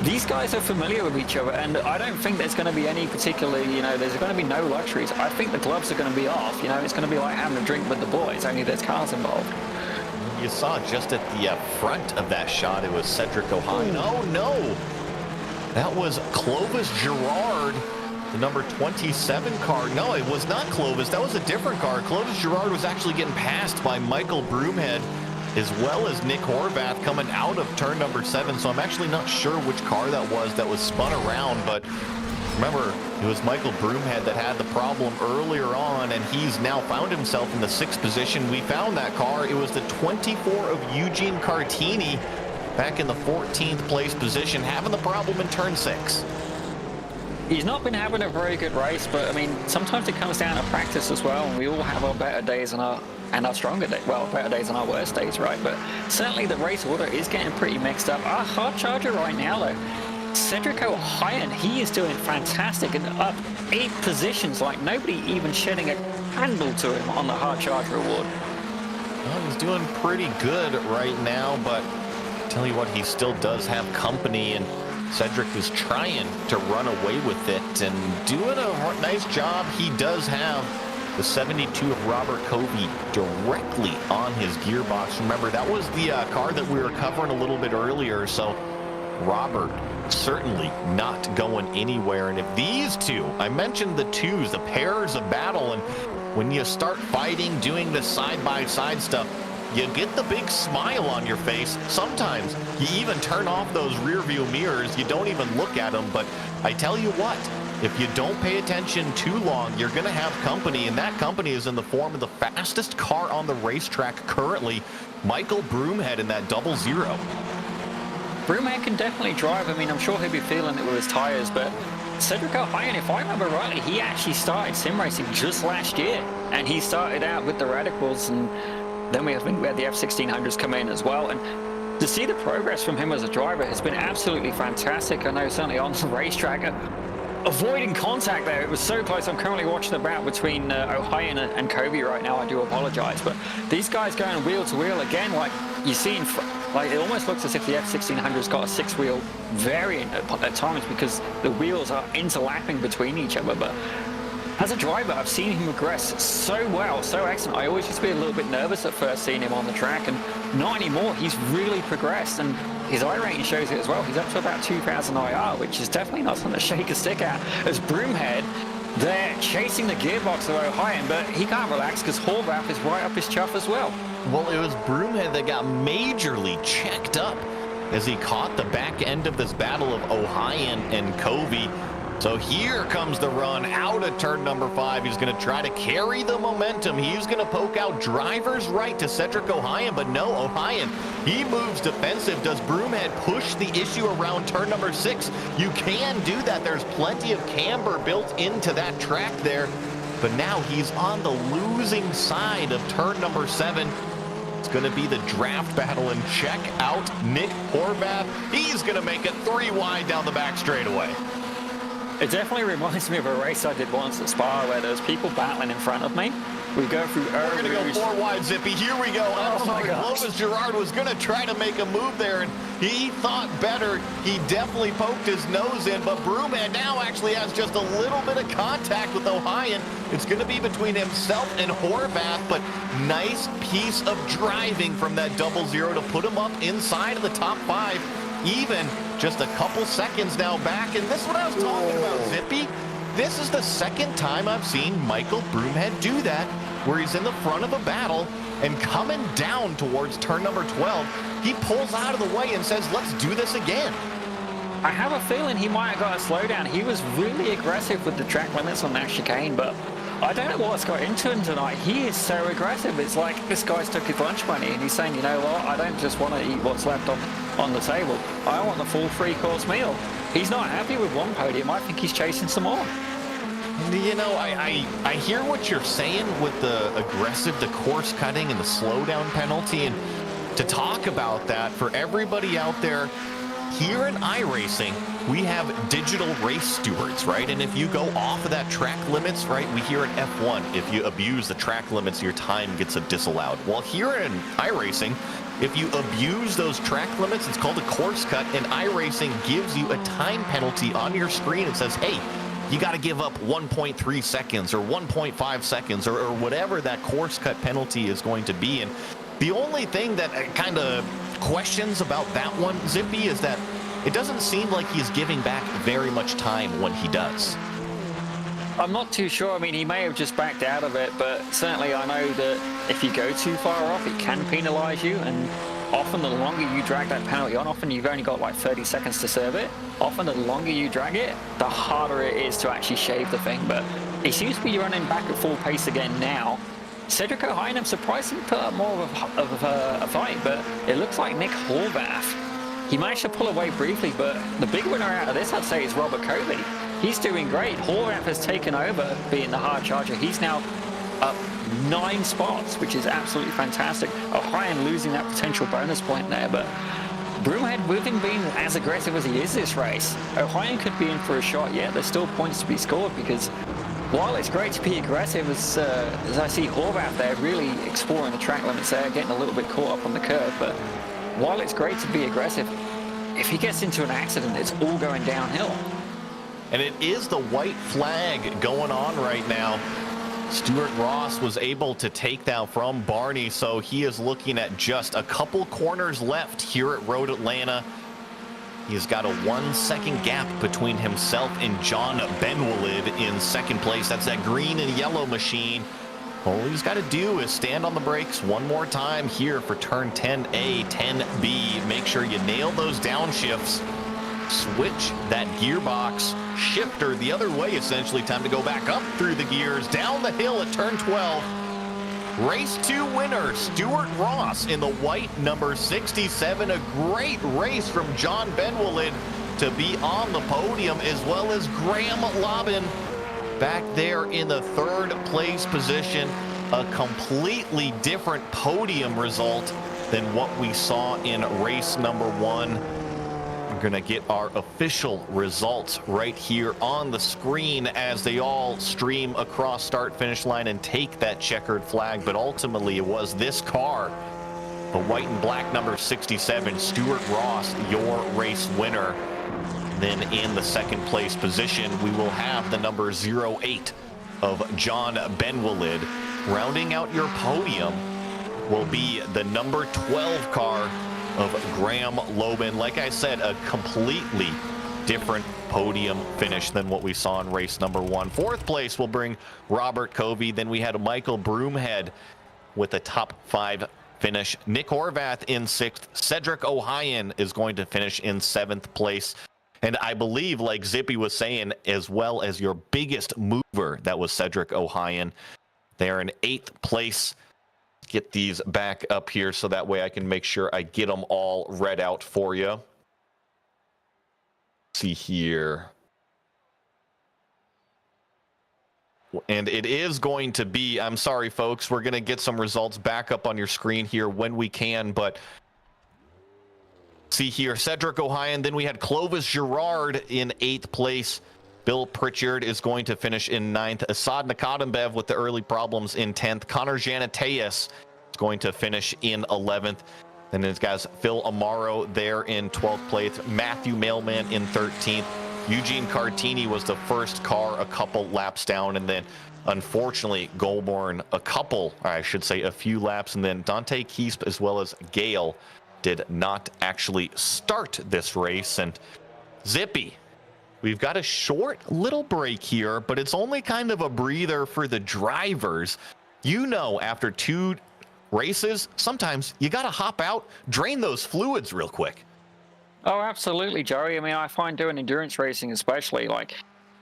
These guys are familiar with each other, and I don't think there's going to be any particular, there's going to be no luxuries. I think the gloves are going to be off. It's going to be like having a drink with the boys, only there's cars involved. You saw just at the front of that shot, it was Cedric O'Hine. Oh, no. That was Clovis Girard, the number 27 car. No, it was not Clovis. That was a different car. Clovis Girard was actually getting passed by Michael Broomhead, as well as Nick Horvath coming out of turn number 7. So I'm actually not sure which car that was spun around, but remember, it was Michael Broomhead that had the problem earlier on, and he's now found himself in the 6th position. We found that car. It was the 24 of Eugene Cartini back in the 14th place position, having the problem in turn 6. He's not been having a very good race, but I mean, sometimes it comes down to practice as well, and we all have our better days and our stronger days, well, better days and our worst days, right? But certainly the race order is getting pretty mixed up. Our hard charger right now, though, Cedric O'Hine, he is doing fantastic and up 8 positions, like nobody even shedding a candle to him on the hard charger award. Well, he's doing pretty good right now, but tell you what, he still does have company, and Cedric is trying to run away with it and doing a nice job. He does have the 72 of Robert Covey directly on his gearbox. Remember, that was the car that we were covering a little bit earlier, so Robert certainly not going anywhere. And if these two, I mentioned the twos, the pairs of battle, and when you start fighting, doing the side-by-side stuff, you get the big smile on your face. Sometimes you even turn off those rear view mirrors. You don't even look at them. But I tell you what, if you don't pay attention too long, you're going to have company, and that company is in the form of the fastest car on the racetrack currently, Michael Broomhead, in that 00. Broomhead can definitely drive. I mean, I'm sure he'll be feeling it with his tires, but Cedric O'Hine, if I remember rightly, he actually started sim racing just last year, and he started out with the Radicals, and then we had the F1600s come in as well. And to see the progress from him as a driver has been absolutely fantastic. I know certainly on the racetrack, avoiding contact there, it was so close. I'm currently watching the bout between O'Hine and Kobe right now. I do apologize, but these guys going wheel to wheel again, like you see Like, it almost looks as if the F1600's got a 6-wheel variant at times because the wheels are interlapping between each other. But as a driver, I've seen him progress so well, so excellent. I always used to be a little bit nervous at first seeing him on the track, and not anymore. He's really progressed, and his iRating shows it as well. He's up to about 2,000 IR, which is definitely not something to shake a stick at. As Broomhead, they're chasing the gearbox of Ohio, but he can't relax because Horvath is right up his chuff as well. Well, it was Broomhead that got majorly checked up as he caught the back end of this battle of Ohio and Covey. So here comes the run out of turn number 5. He's going to try to carry the momentum. He's going to poke out driver's right to Cedric Ohio, but no, Ohio, he moves defensive. Does Broomhead push the issue around turn number 6? You can do that. There's plenty of camber built into that track there, but now he's on the losing side of turn number 7. It's going to be the draft battle, and check out Nick Horvath. He's going to make it 3 wide down the back straightaway. It definitely reminds me of a race I did once at Spa where there was people battling in front of me. We go through We're going to go 4 wide, Zippy. Here we go. Oh my gosh. Lovis Gerard was going to try to make a move there, and he thought better. He definitely poked his nose in, but Broomhead now actually has just a little bit of contact with Ohio. It's going to be between himself and Horvath, but nice piece of driving from that 0-0 to put him up inside of the top 5. Even just a couple seconds now back, and this is what I was talking about, Zippy. This is the second time I've seen Michael Broomhead do that, where he's in the front of a battle and coming down towards turn number 12, he pulls out of the way and says, let's do this again. I have a feeling he might have got a slowdown. He was really aggressive with the track limits on that chicane, but I don't know what's got into him tonight. He is so aggressive. It's like this guy's took his lunch money and he's saying, you know what, I don't just want to eat what's left on the table. I want the full 3-course meal. He's not happy with one podium. I think he's chasing some more. You know, I hear what you're saying with the aggressive, the course cutting and the slowdown penalty. And to talk about that for everybody out there, here in iRacing, we have digital race stewards, right? And if you go off of that track limits, right, we hear at F1, if you abuse the track limits, your time gets disallowed. Well, here in iRacing, if you abuse those track limits, it's called a course cut, and iRacing gives you a time penalty on your screen. It says, hey, you got to give up 1.3 seconds or 1.5 seconds or whatever that course cut penalty is going to be. And the only thing that kind of questions about that one, Zippy, is that it doesn't seem like he's giving back very much time when he does. I'm not too sure. I mean, he may have just backed out of it, but certainly I know that if you go too far off, it can penalize you, and often the longer you drag that penalty on, often you've only got like 30 seconds to serve it. Often the longer you drag it, the harder it is to actually shave the thing, but he seems to be running back at full pace again now. Cedric Ohio, I'm surprised he put up more of a fight, but it looks like Nick Horvath, he managed to pull away briefly, but the big winner out of this, I'd say, is Robert Covey. He's doing great. Horvath has taken over being the hard charger. He's now up 9 spots, which is absolutely fantastic. Ohio losing that potential bonus point there, but Broomhead, with him being as aggressive as he is this race, Ohio could be in for a shot yet. There's still points to be scored because while it's great to be aggressive, as I see Horvath there really exploring the track limits there, getting a little bit caught up on the curve, but while it's great to be aggressive, if he gets into an accident, it's all going downhill. And it is the white flag going on right now. Stewart Ross was able to take that from Barney, so he is looking at just a couple corners left here at Road Atlanta. He's got a 1-second gap between himself and John Benwolid in second place. That's that green and yellow machine. All he's got to do is stand on the brakes one more time here for turn 10A, 10B. Make sure you nail those downshifts. Switch that gearbox shifter the other way, essentially. Time to go back up through the gears, down the hill at turn 12. Race 2 winner, Stewart Ross in the white number 67. A great race from John Benwolid to be on the podium, as well as Graham Lobbin back there in the 3rd place position. A completely different podium result than what we saw in race number 1. We're going to get our official results right here on the screen as they all stream across start finish line and take that checkered flag. But ultimately it was this car The white and black number 67, Stewart Ross, your race winner. Then in the second place position, we will have the number 08 of John Benwalid. Rounding out your podium will be the number 12 car of Graham Lobin. Like I said, a completely different podium finish than what we saw in race number 1. Fourth place will bring Robert Covey. Then we had Michael Broomhead with a top 5 finish. Nick Horvath in 6th. Cedric Ohayon is going to finish in 7th place. And I believe, like Zippy was saying, as well as your biggest mover, that was Cedric Ohayon. They're in 8th place. Get these back up here so that way I can make sure I get them all read out for you. See here. And it is going to be, I'm sorry, folks, we're going to get some results back up on your screen here when we can, but see here, Cedric Ohayon. Then we had Clovis Girard in 8th place. Bill Pritchard is going to finish in 9th. Asad Nakadambev with the early problems in 10th. Connor Janateus is going to finish in 11th. Then there's guys Phil Amaro there in 12th place. Matthew Mailman in 13th. Eugene Cartini was the first car a couple laps down. And then, unfortunately, Goulbourne a few laps. And then Dante Keesp as well as Gale did not actually start this race. And Zippy, we've got a short little break here, but it's only kind of a breather for the drivers. You know, after 2 races, sometimes you got to hop out, drain those fluids real quick. Oh, absolutely, Joey. I mean, I find doing endurance racing, especially like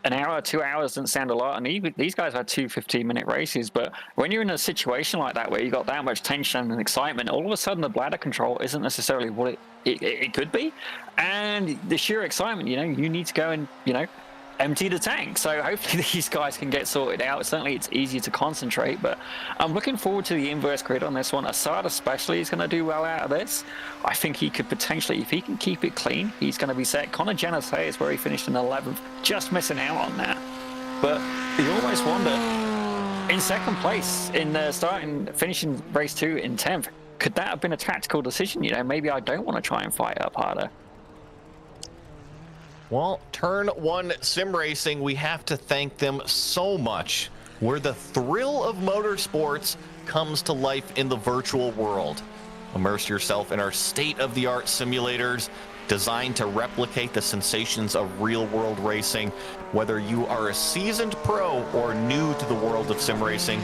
an hour, 2 hours doesn't sound a lot. And these guys had 2 15-minute races. But when you're in a situation like that, where you got that much tension and excitement, all of a sudden the bladder control isn't necessarily what it could be. And the sheer excitement, you know, you need to go and, you know, empty the tank. So hopefully these guys can get sorted out. Certainly it's easier to concentrate, but I'm looking forward to the inverse grid on this one. Assad especially is going to do well out of this. I think he could potentially, if he can keep it clean, he's going to be set. Connor Genesee is where he finished in 11th, just missing out on that. But you almost wonder, in second place, in finishing race 2 in 10th, could that have been a tactical decision? You know, maybe I don't want to try and fight up harder. Well, Turn 1 Sim Racing, we have to thank them so much, where the thrill of motorsports comes to life in the virtual world. Immerse yourself in our state-of-the-art simulators designed to replicate the sensations of real-world racing. Whether you are a seasoned pro or new to the world of sim racing,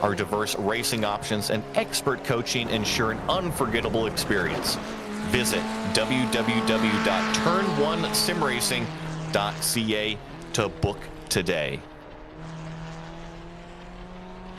our diverse racing options and expert coaching ensure an unforgettable experience. Visit www.turn1simracing.ca to book today.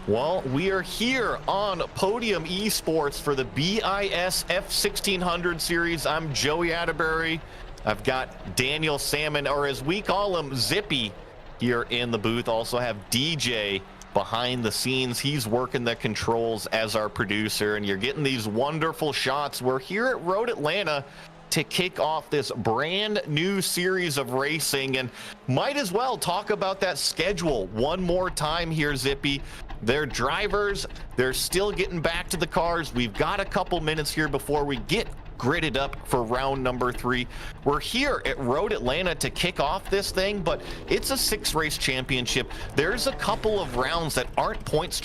Well, we are here on Podium Esports for the BiS F1600 series. I'm Joey Atterbury. I've got Daniel Salmon, or as we call him, Zippy, here in the booth. Also have DJ behind the scenes. He's working the controls as our producer, and you're getting these wonderful shots. We're here at Road Atlanta to kick off this brand new series of racing, and might as well talk about that schedule one more time here, Zippy. Their drivers, they're still getting back to the cars. We've got a couple minutes here before we get gridded up for round number 3. We're here at Road Atlanta to kick off this thing, but it's a 6-race championship. There's a couple of rounds that aren't points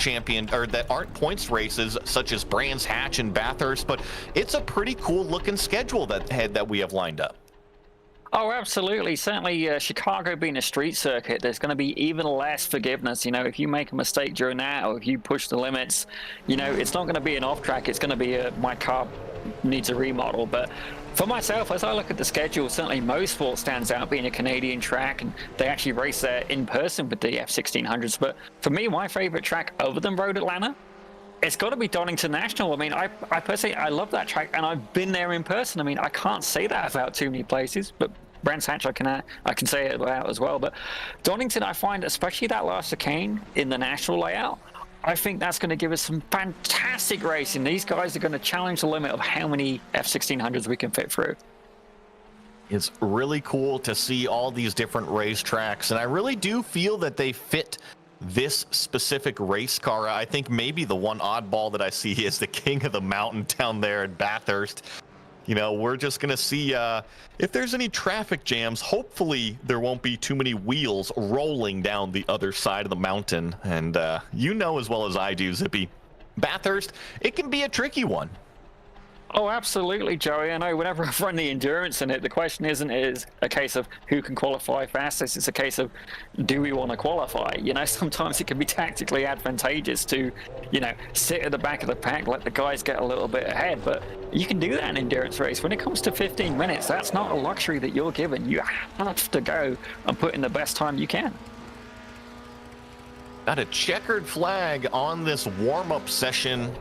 races, such as Brands Hatch and Bathurst, but it's a pretty cool looking schedule that we have lined up. Oh, absolutely. Certainly, Chicago being a street circuit, there's going to be even less forgiveness. You know, if you make a mistake during that, or if you push the limits, you know, it's not going to be an off track. It's going to be my car needs a remodel. But for myself, as I look at the schedule, certainly Mosport stands out being a Canadian track, and they actually race there in person with the F1600s. But for me, my favorite track other than Road Atlanta, it's got to be Donington National. I mean, I personally, I love that track, and I've been there in person. I mean, I can't say that about too many places, but Brands Hatch, I can say it about as well. But Donington, I find, especially that last chicane in the national layout, I think that's going to give us some fantastic racing. These guys are going to challenge the limit of how many F1600s we can fit through. It's really cool to see all these different racetracks, and I really do feel that they fit this specific race car. I think maybe the one oddball that I see is the king of the mountain down there at Bathurst. You know, we're just going to see if there's any traffic jams. Hopefully, there won't be too many wheels rolling down the other side of the mountain. And you know as well as I do, Zippy, Bathurst, it can be a tricky one. Oh, absolutely, Joey. I know whenever I've run the endurance in it, the question is a case of who can qualify fastest. It's a case of, do we want to qualify? You know, sometimes it can be tactically advantageous to, you know, sit at the back of the pack, let the guys get a little bit ahead. But you can do that in an endurance race. When it comes to 15 minutes, that's not a luxury that you're given. You have to go and put in the best time you can. Got a checkered flag on this warm-up session,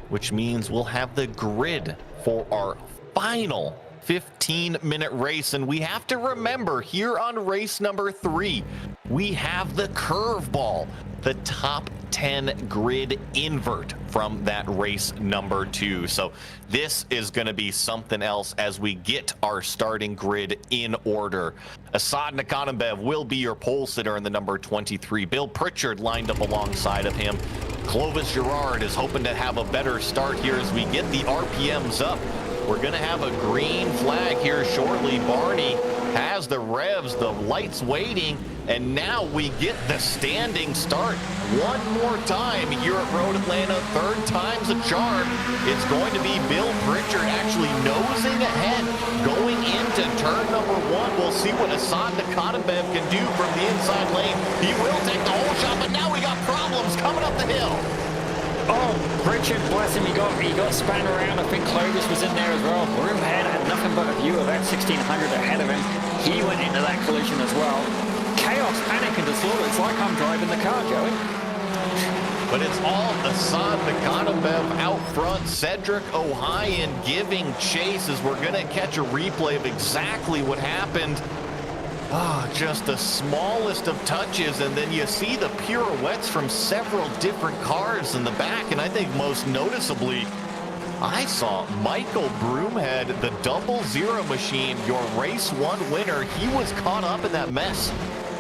which means we'll have the grid for our final 15-minute race. And we have to remember here on race number 3, we have the curveball, the top 10 grid invert from that race number 2. So this is going to be something else as we get our starting grid in order. Asad Nakhanbaev will be your pole sitter in the number 23. Bill Pritchard lined up alongside of him. Clovis Girard is hoping to have a better start here as we get the RPMs up. We're going to have a green flag here shortly. Barney has the revs, the lights waiting, and now we get the standing start one more time here at Road Atlanta. Third time's a charm. It's going to be Bill Pritchard actually nosing ahead going into turn number 1. We'll see what Asad Nakhanbaev can do from the inside lane. He will take the whole shot, but now we got problems coming up the hill. Oh, Pritchard, bless him, he got spun around. I think Clovis was in there as well. Broomhead had nothing but a view of F1600 ahead of him. He went into that collision as well. Chaos, panic, and disorder. It's like I'm driving the car, Joey. But it's all Asad Nakhanbaev out front. Cedric Ohayon giving chase as we're going to catch a replay of exactly what happened. Just the smallest of touches, and then you see the pirouettes from several different cars in the back. And I think most noticeably, I saw Michael Broomhead, the 00 machine, your race 1 winner. He was caught up in that mess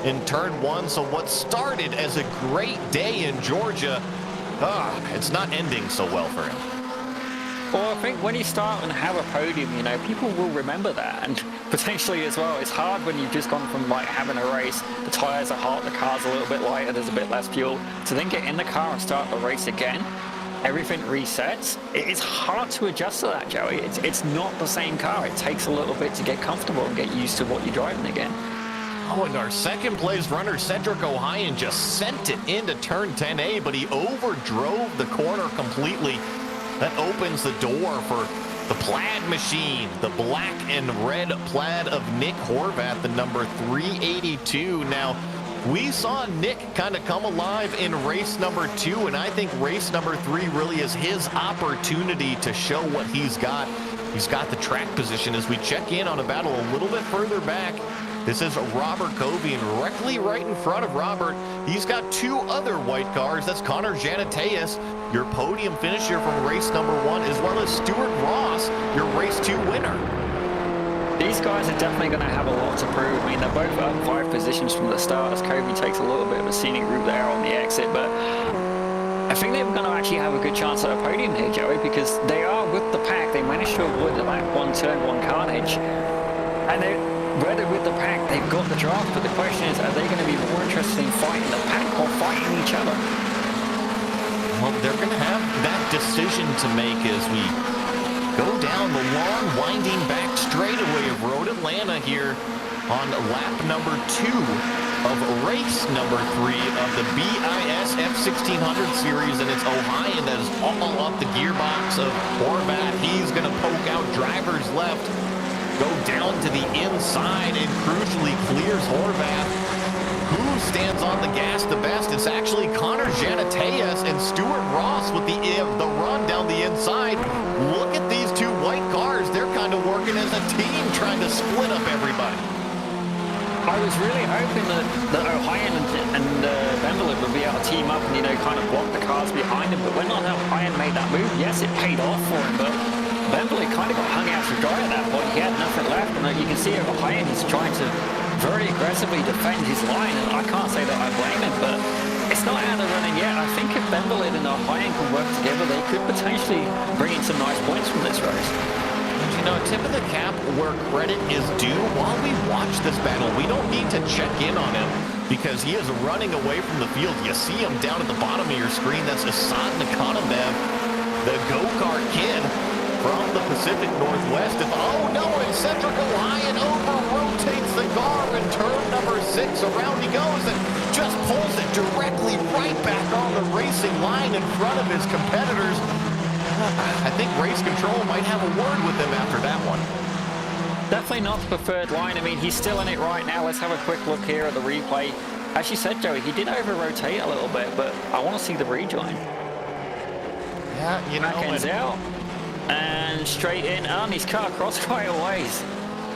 in turn 1. So what started as a great day in Georgia, it's not ending so well for him. Well, I think when you start and have a podium, you know, people will remember that. And potentially as well, it's hard when you've just gone from like having a race, the tires are hot, the car's a little bit lighter, there's a bit less fuel, to then get in the car and start the race again. Everything resets. It's hard to adjust to that, Joey. It's not the same car. It takes a little bit to get comfortable and get used to what you're driving again. Oh, and our second place runner, Cedric Ohayon, just sent it into turn 10A, but he overdrove the corner completely. That opens the door for the plaid machine, the black and red plaid of Nick Horvath, the number 382. Now, we saw Nick kind of come alive in race number 2, and I think race number 3 really is his opportunity to show what he's got. He's got the track position as we check in on a battle a little bit further back. This is Robert Covey, and directly right in front of Robert, he's got 2 other white cars. That's Connor Janateus, your podium finisher from race number 1, as well as Stewart Ross, your race 2 winner. These guys are definitely going to have a lot to prove. I mean, they're both up 5 positions from the start as Covey takes a little bit of a scenic route there on the exit, but I think they're going to actually have a good chance at a podium here, Joey, because they are with the pack. They managed to avoid the back 1 turn 1 carnage, and whether with the pack, they've got the draft, but the question is, are they going to be more interested in fighting the pack or fighting each other? Well, they're going to have that decision to make as we go down the long, winding back straightaway of Road Atlanta here on lap number 2 of race number 3 of the BiS F1600 series, and it's Ohayon that is all up the gearbox of Horvath. He's going to poke out driver's left, go down to the inside, and crucially clears Horvath. Who stands on the gas the best? It's actually Connor Janateus and Stewart Ross with the run down the inside. Look at these 2 white cars. They're kind of working as a team trying to split up everybody. I was really hoping that Ohayon and Benvelet would be able to team up and, you know, kind of block the cars behind him. But when Ohayon made that move, yes, it paid off for him, but Benvelet kind of got hung out to dry at that point. He had nothing left, and you can see Ohayon is trying to very aggressively defend his line, and I can't say that I blame him, but It's not out of the running yet. I think if Benvelit and O'Hayan can work together, they could potentially bring in some nice points from this race. You know, tip of the cap where credit is due. While we watch this battle, we don't need to check in on him because he is running away from the field. You see him down at the bottom of your screen. That's Assad Nikanabev, the go-kart kid from the Pacific Northwest. Oh no, and Cedric O'Hayan over-rotates the car in turn number 6. Around he goes and just pulls it directly right back on the racing line in front of his competitors. I think race control might have a word with him after that one. Definitely not the preferred line. I mean, he's still in it right now. Let's have a quick look here at the replay. As you said, Joey, he did over-rotate a little bit, but I want to see the rejoin. Yeah, you know. Back ends out. And straight in, and he's cut across quite a ways.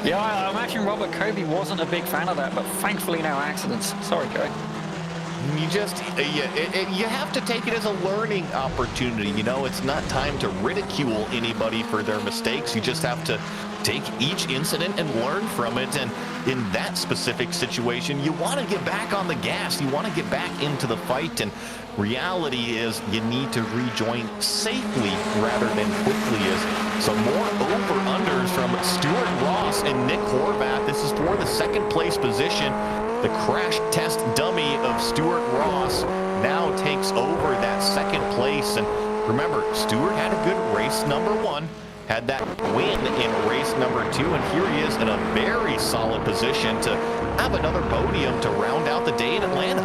Yeah, I imagine Robert Kobe wasn't a big fan of that, but thankfully no accidents. Sorry, Joey. You just, you have to take it as a learning opportunity. You know, it's not time to ridicule anybody for their mistakes. You just have to take each incident and learn from it. And in that specific situation, you want to get back on the gas. You want to get back into the fight. And reality is you need to rejoin safely rather than quickly. As some more over-unders from Stewart Ross and Nick Horvath. This is for the second place position. The crash test dummy of Stewart Ross now takes over that second place. And remember, Stewart had a good race number 1, had that win in race number 2, and here he is in a very solid position to have another podium to round out the day in Atlanta.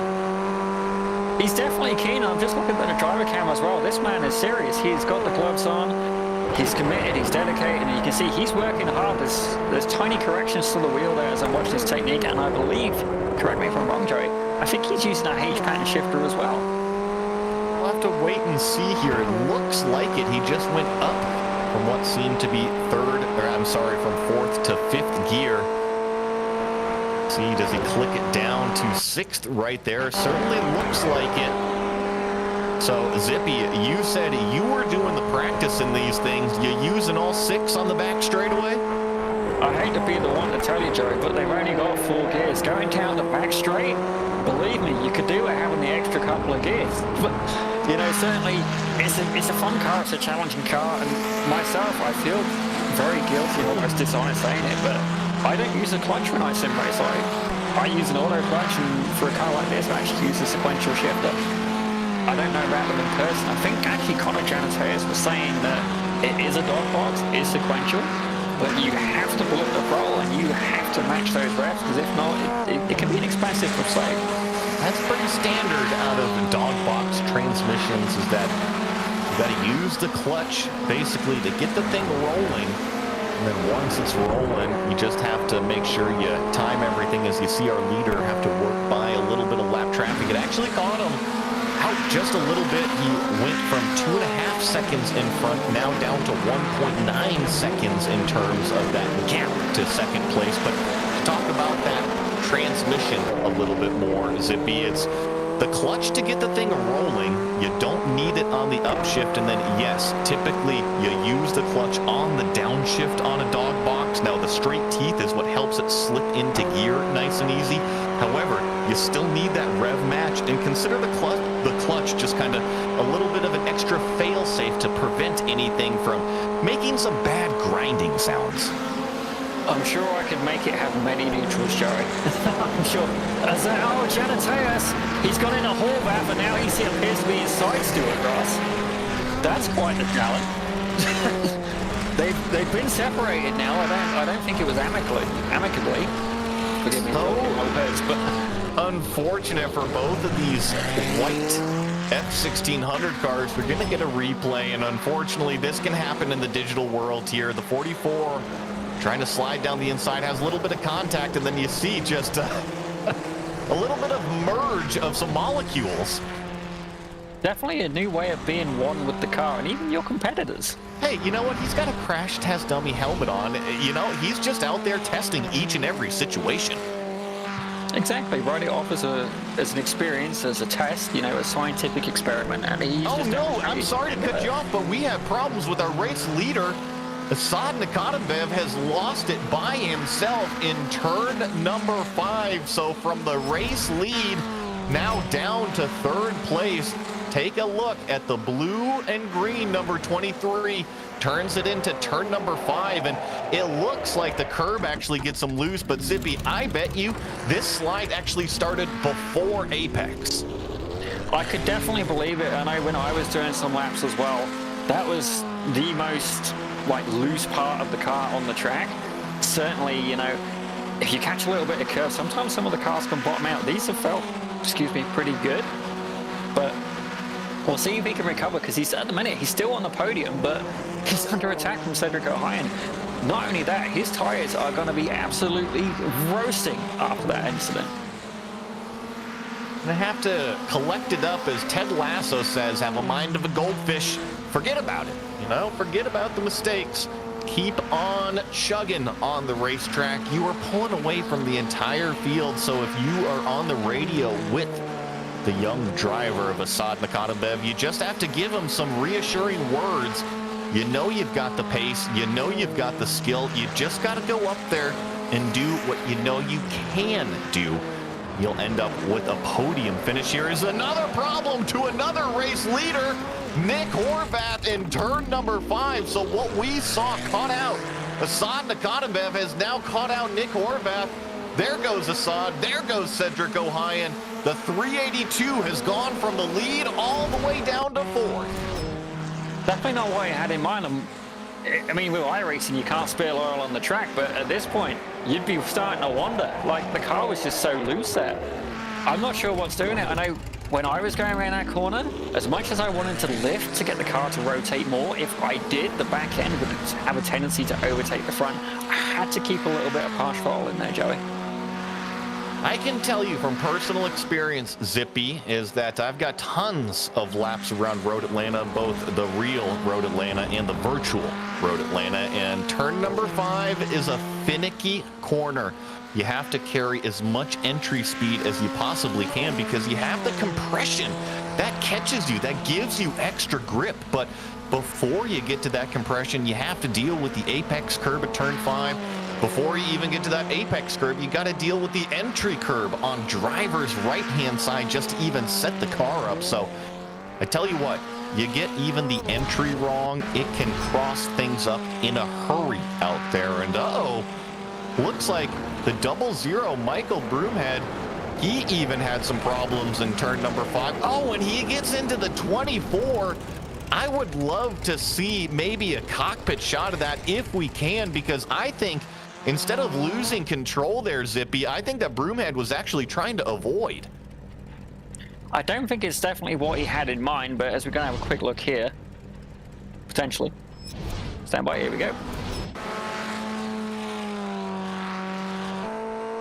He's definitely keen. I'm just looking at the driver cam as well. This man is serious. He's got the gloves on. He's committed, he's dedicated, and you can see he's working hard. There's tiny corrections to the wheel there as I watch this technique, and I believe, correct me if I'm wrong, Joey, I think he's using that H-pattern shifter as well. We'll have to wait and see here. It looks like it. He just went up from what seemed to be from 4th to 5th gear. See, does he click it down to 6th right there? Certainly looks like it. So, Zippy, you said you were doing the practice in these things. You using all 6 on the back straightaway? I hate to be the one to tell you, Joey, but they've only got 4 gears. Going down the back straight, believe me, you could do it having the extra couple of gears. But, you know, certainly it's a fun car, it's a challenging car, and myself, I feel very guilty, almost dishonest saying it, but I don't use a clutch when I sim race. I use an auto clutch, and for a car like this, I actually use a sequential shifter. I don't know about them in person. I think actually Connor Janateas was saying that it is a dog box, it is sequential, but you have to pull up the throttle and you have to match those revs, because if not, it can be an expensive for save. That's pretty standard out of the dog box transmissions, is that you got to use the clutch basically to get the thing rolling. And then once it's rolling, you just have to make sure you time everything. As you see our leader have to work by a little bit of lap traffic. It actually caught him out just a little bit. He went from 2.5 seconds in front, now down to 1.9 seconds in terms of that gap to second place. But to talk about that transmission a little bit more, Zippy, it's the clutch to get the thing rolling. You don't need it on the upshift, and then yes, typically you use the clutch on the downshift on a dog box. Now the straight teeth is what helps it slip into gear nice and easy. However, you still need that rev match, and consider the clutch just kind of a little bit of an extra fail-safe to prevent anything from making some bad grinding sounds. I'm sure I could make it have many neutrals, Joey. I'm sure. Janateas, he's got in a Horvath, and now he appears to be inside Stewart Ross. That's quite the challenge. They've been separated now. I don't think it was amicably. Forgive me. But unfortunate for both of these white F1600 cars. We're going to get a replay, and unfortunately this can happen in the digital world here. The 44 trying to slide down the inside, has a little bit of contact, and then you see just a little bit of merge of some molecules. Definitely a new way of being one with the car, and even your competitors. Hey, you know what? He's got a crash test dummy helmet on. You know, he's just out there testing each and every situation. Exactly, right? It offers an experience, as a test, you know, a scientific experiment. And he's I'm sorry to cut you off, but we have problems with our race leader. Assad Nikanabev has lost it by himself in turn number 5. So from the race lead, now down to third place. Take a look at the blue and green number 23. Turns it into turn number 5, and it looks like the curb actually gets them loose. But Zippy, I bet you this slide actually started before apex. I could definitely believe it. I know when I was doing some laps as well, that was the most like loose part of the car on the track. Certainly, you know, if you catch a little bit of curve, sometimes some of the cars can bottom out. These have felt, excuse me, pretty good. But we'll see if he can recover, because he's at the minute, he's still on the podium, but he's under attack from Cedric O'Hayan. Not only that, his tires are going to be absolutely roasting after that incident. They have to collect it up, as Ted Lasso says, have a mind of a goldfish. Forget about it, you know, forget about the mistakes. Keep on chugging on the racetrack. You are pulling away from the entire field, so if you are on the radio with the young driver of Assad Nakatambev, you just have to give him some reassuring words. You know you've got the pace, you know you've got the skill, you just got to go up there and do what you know you can do. You'll end up with a podium finish. Here is another problem to another race leader, Nick Horvath, in turn number 5. So what we saw caught out, Assad Nakatambev has now caught out Nick Horvath. There goes Assad, there goes Cedric O'Hayan. The 382 has gone from the lead all the way down to 4th. Definitely not what I had in mind. I mean, with iRacing, you can't spill oil on the track, but at this point, you'd be starting to wonder. Like, the car was just so loose there. I'm not sure what's doing it. I know when I was going around that corner, as much as I wanted to lift to get the car to rotate more, if I did, the back end would have a tendency to overtake the front. I had to keep a little bit of harsh throttle in there, Joey. I can tell you from personal experience, Zippy, is that I've got tons of laps around Road Atlanta, both the real Road Atlanta and the virtual Road Atlanta, and turn number 5 is a finicky corner. You have to carry as much entry speed as you possibly can, because you have the compression that catches you, that gives you extra grip. But before you get to that compression, you have to deal with the apex curb at turn 5. Before you even get to that apex curb, you got to deal with the entry curb on driver's right-hand side just to even set the car up. So I tell you what, you get even the entry wrong, it can cross things up in a hurry out there. And looks like the 00 Michael Broomhead, he even had some problems in turn number 5. Oh, and he gets into the 24. I would love to see maybe a cockpit shot of that if we can, because I think instead of losing control there, Zippy, I think that Broomhead was actually trying to avoid. I don't think it's definitely what he had in mind, but as we're going to have a quick look here, potentially. Stand by, here we go.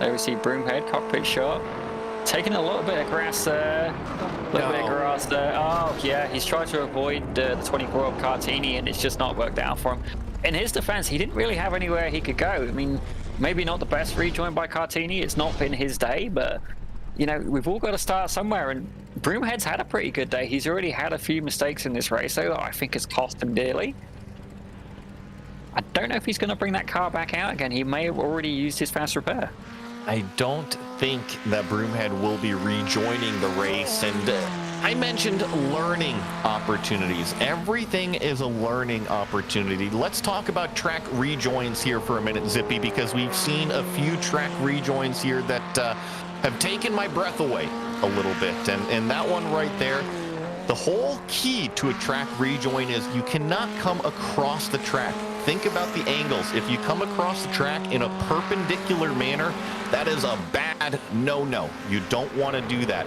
There we see Broomhead, cockpit shot. Taking a little bit of grass there. A little bit of grass there. Oh, yeah, he's tried to avoid the 24 of Cartini, and it's just not worked out for him. In his defense, he didn't really have anywhere he could go. I mean, maybe not the best rejoin by Cartini. It's not been his day, but, you know, we've all got to start somewhere, and Broomhead's had a pretty good day. He's already had a few mistakes in this race, though, that I think has cost him dearly. I don't know if he's going to bring that car back out again. He may have already used his fast repair. I don't think that Broomhead will be rejoining the race, and I mentioned learning opportunities. Everything is a learning opportunity. Let's talk about track rejoins here for a minute, Zippy, because we've seen a few track rejoins here that have taken my breath away a little bit, and that one right there, the whole key to a track rejoin is you cannot come across the track. Think about the angles. If you come across the track in a perpendicular manner, that is a bad no-no. You don't want to do that.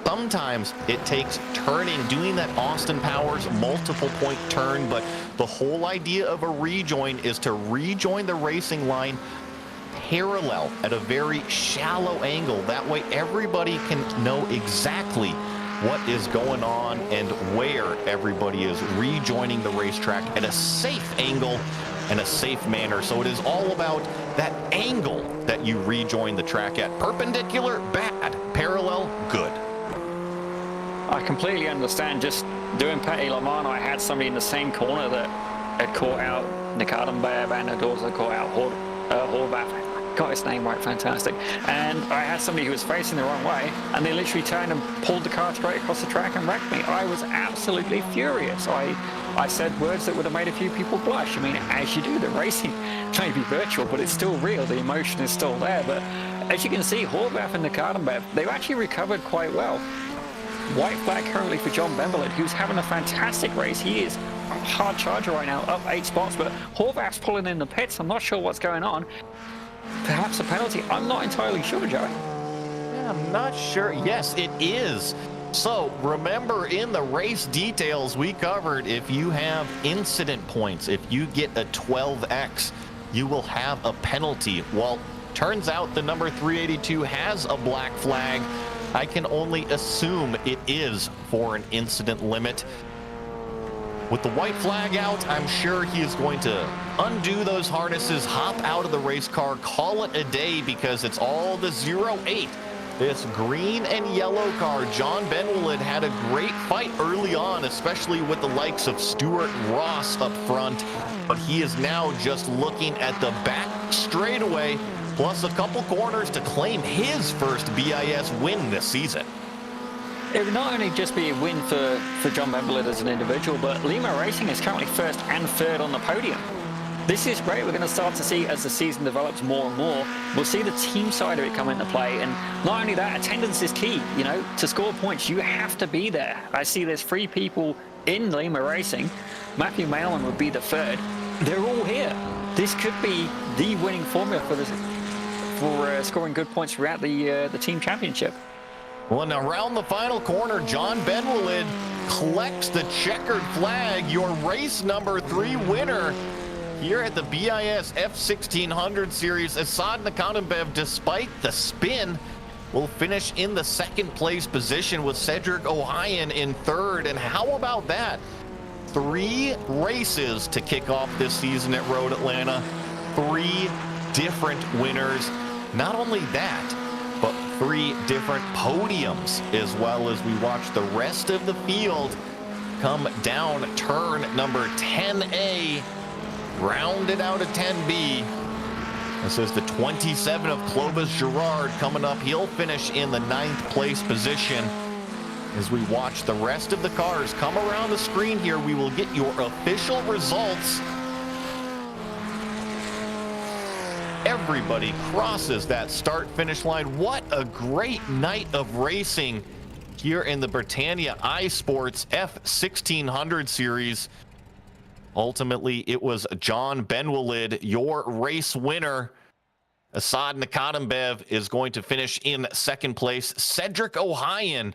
Sometimes it takes turning, doing that Austin Powers multiple point turn, but the whole idea of a rejoin is to rejoin the racing line parallel at a very shallow angle. That way everybody can know exactly what is going on and where everybody is rejoining the racetrack at a safe angle and a safe manner. So it is all about that angle that you rejoin the track at. Perpendicular, bad. Parallel, good. I completely understand. Just doing Petit Le Mans, I had somebody in the same corner that had caught out Nakatambev and had also caught out Horvath. I got his name right, fantastic. And I had somebody who was facing the wrong way, and they literally turned and pulled the car straight across the track and wrecked me. I was absolutely furious. I said words that would have made a few people blush. I mean, as you do, the racing may be virtual, but it's still real. The emotion is still there. But as you can see, Horvath and Nakadenbev, they've actually recovered quite well. White flag currently for John Benvelid, who's having a fantastic race. He is a hard charger right now, up 8 spots, but Horvath's pulling in the pits. I'm not sure what's going on. Perhaps a penalty. I'm not entirely sure, Joey. Yeah, I'm not sure. Yes, it is. So remember, in the race details we covered, if you have incident points, if you get a 12X, you will have a penalty. Well, turns out the number 382 has a black flag. I can only assume it is for an incident limit. With the white flag out, I'm sure he is going to undo those harnesses, hop out of the race car, call it a day, because it's all the 08. This green and yellow car. John Benvelid had a great fight early on, especially with the likes of Stewart Ross up front, but he is now just looking at the back straightaway, plus a couple corners to claim his first BIS win this season. It would not only just be a win for John Benvelid as an individual, but Lima Racing is currently first and third on the podium. This is great. We're going to start to see, as the season develops more and more, we'll see the team side of it come into play. And not only that, attendance is key. You know, to score points, you have to be there. I see there's 3 people in Lima Racing. Matthew Mailman would be the third. They're all here. This could be the winning formula for scoring good points throughout the team championship. Well, and around the final corner, John Benvelid collects the checkered flag, your race number 3 winner here at the BiS F1600 series. Asad Nakadenbev, despite the spin, will finish in the 2nd place position with Cedric Ohayon in 3rd. And how about that? 3 races to kick off this season at Road Atlanta. 3 different winners. Not only that, but 3 different podiums, as well as we watch the rest of the field come down turn number 10A, rounded out at 10B. This is the 27 of Clovis Girard coming up. He'll finish in the 9th place position. As we watch the rest of the cars come around the screen here, we will get your official results. Everybody crosses that start-finish line. What a great night of racing here in the Britannia iSports F1600 series. Ultimately, it was John Benvelid, your race winner. Asad Nakadenbev is going to finish in 2nd place. Cedric Ohayon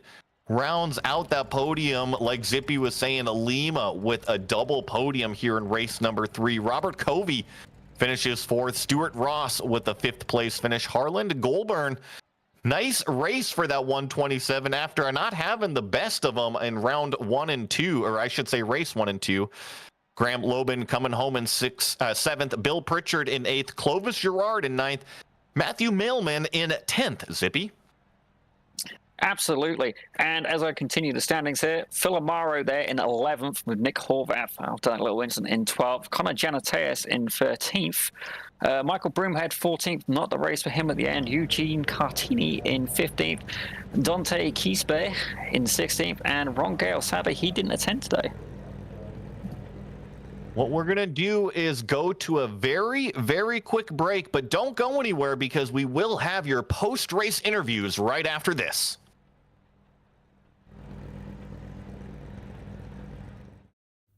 rounds out that podium, like Zippy was saying, Lima with a double podium here in race number 3. Robert Covey finishes 4th. Stewart Ross with the 5th place finish. Harland Goulburn, nice race for that 127 after not having the best of them in round 1 and 2, or I should say race 1 and 2. Graham Lobin coming home in 7th. Bill Pritchard in 8th. Clovis Girard in 9th. Matthew Mailman in 10th. Zippy? Absolutely. And as I continue the standings here, Phil Amaro there in 11th with Nick Horvath after that little incident in 12th. Connor Janateus in 13th. Michael Broomhead 14th, not the race for him at the end. Eugene Cartini in 15th. Dante Quispe in 16th. And Ron Gale, sadly, he didn't attend today. What we're going to do is go to a very, very quick break, but don't go anywhere because we will have your post-race interviews right after this.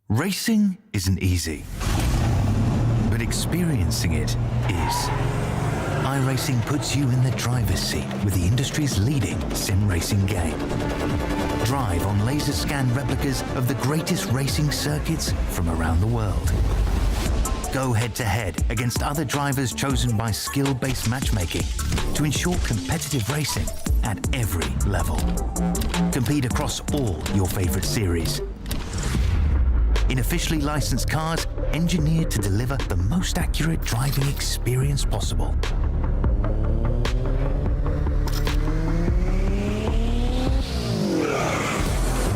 Racing isn't easy, but experiencing it is. iRacing puts you in the driver's seat with the industry's leading sim racing game. Drive on laser scan replicas of the greatest racing circuits from around the world. Go head-to-head against other drivers chosen by skill-based matchmaking to ensure competitive racing at every level. Compete across all your favorite series. In officially licensed cars, engineered to deliver the most accurate driving experience possible.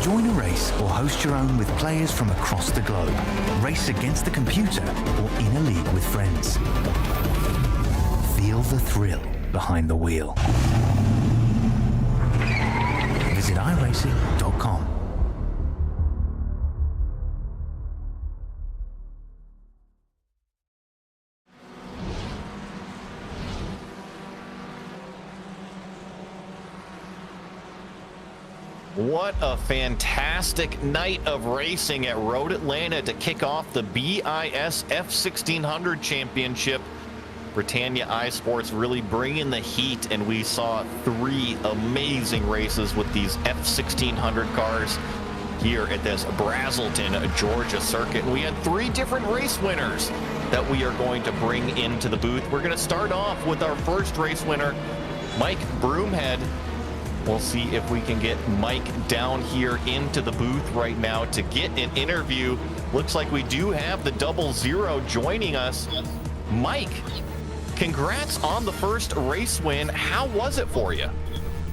Join a race or host your own with players from across the globe. Race against the computer or in a league with friends. Feel Feel the thrill behind the wheel. Visit iRacing.com. What a fantastic night of racing at Road Atlanta to kick off the BiS F1600 Championship. Britannia iSports really bringing the heat, and we saw 3 amazing races with these F1600 cars here at this Brazelton, Georgia circuit. And we had 3 different race winners that we are going to bring into the booth. We're going to start off with our first race winner, Mike Broomhead. We'll see if we can get Mike down here into the booth right now to get an interview. Looks like we do have the 00 joining us. Mike, congrats on the first race win. How was it for you?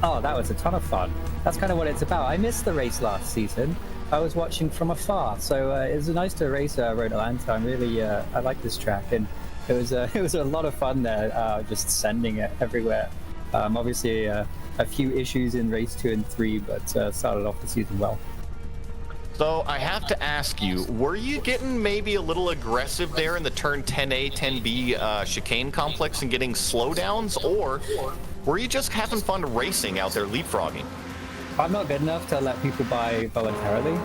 Oh, that was a ton of fun. That's kind of what it's about. I missed the race last season. I was watching from afar, so it was nice to race Road Atlanta. I like this track, and it was a lot of fun there, just sending it everywhere. Obviously, a few issues in race 2 and 3, but started off the season well. So I have to ask you, were you getting maybe a little aggressive there in the turn 10A, 10B chicane complex and getting slowdowns, or were you just having fun racing out there leapfrogging? I'm not good enough to let people buy voluntarily,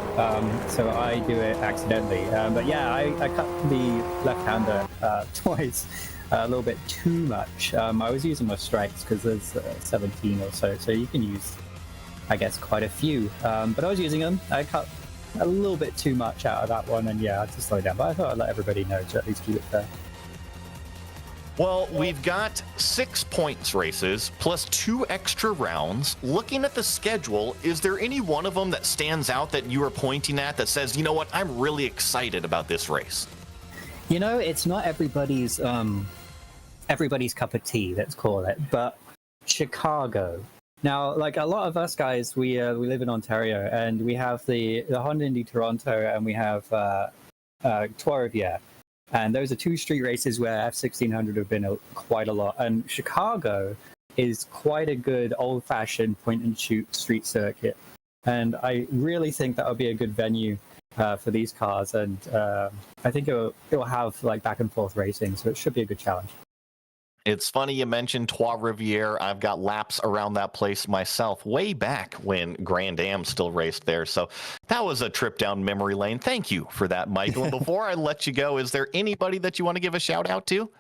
so I do it accidentally. But yeah, I cut the left-hander twice. A little bit too much. I was using my strikes because there's 17 or so you can use, I guess, quite a few. But I was using them. I cut a little bit too much out of that one, and yeah, I had to slow down. But I thought I'd let everybody know to at least keep it fair. Well, we've got 6 points races plus 2 extra rounds. Looking at the schedule, is there any one of them that stands out that you are pointing at that says, you know what, I'm really excited about this race? You know, it's not everybody's cup of tea, let's call it, but Chicago. Now, like a lot of us guys, we live in Ontario, and we have the Honda Indy Toronto, and we have Trois-Rivières, and those are 2 street races where F1600 have been quite a lot. And Chicago is quite a good old-fashioned point-and-shoot street circuit, and I really think that would be a good venue for these cars, and I think it will have like back and forth racing, so it should be a good challenge. It's funny you mentioned Trois-Rivières. I've got laps around that place myself way back when Grand Am still raced there. So that was a trip down memory lane. Thank you for that, Michael. And before I let you go, is there anybody that you want to give a shout out to?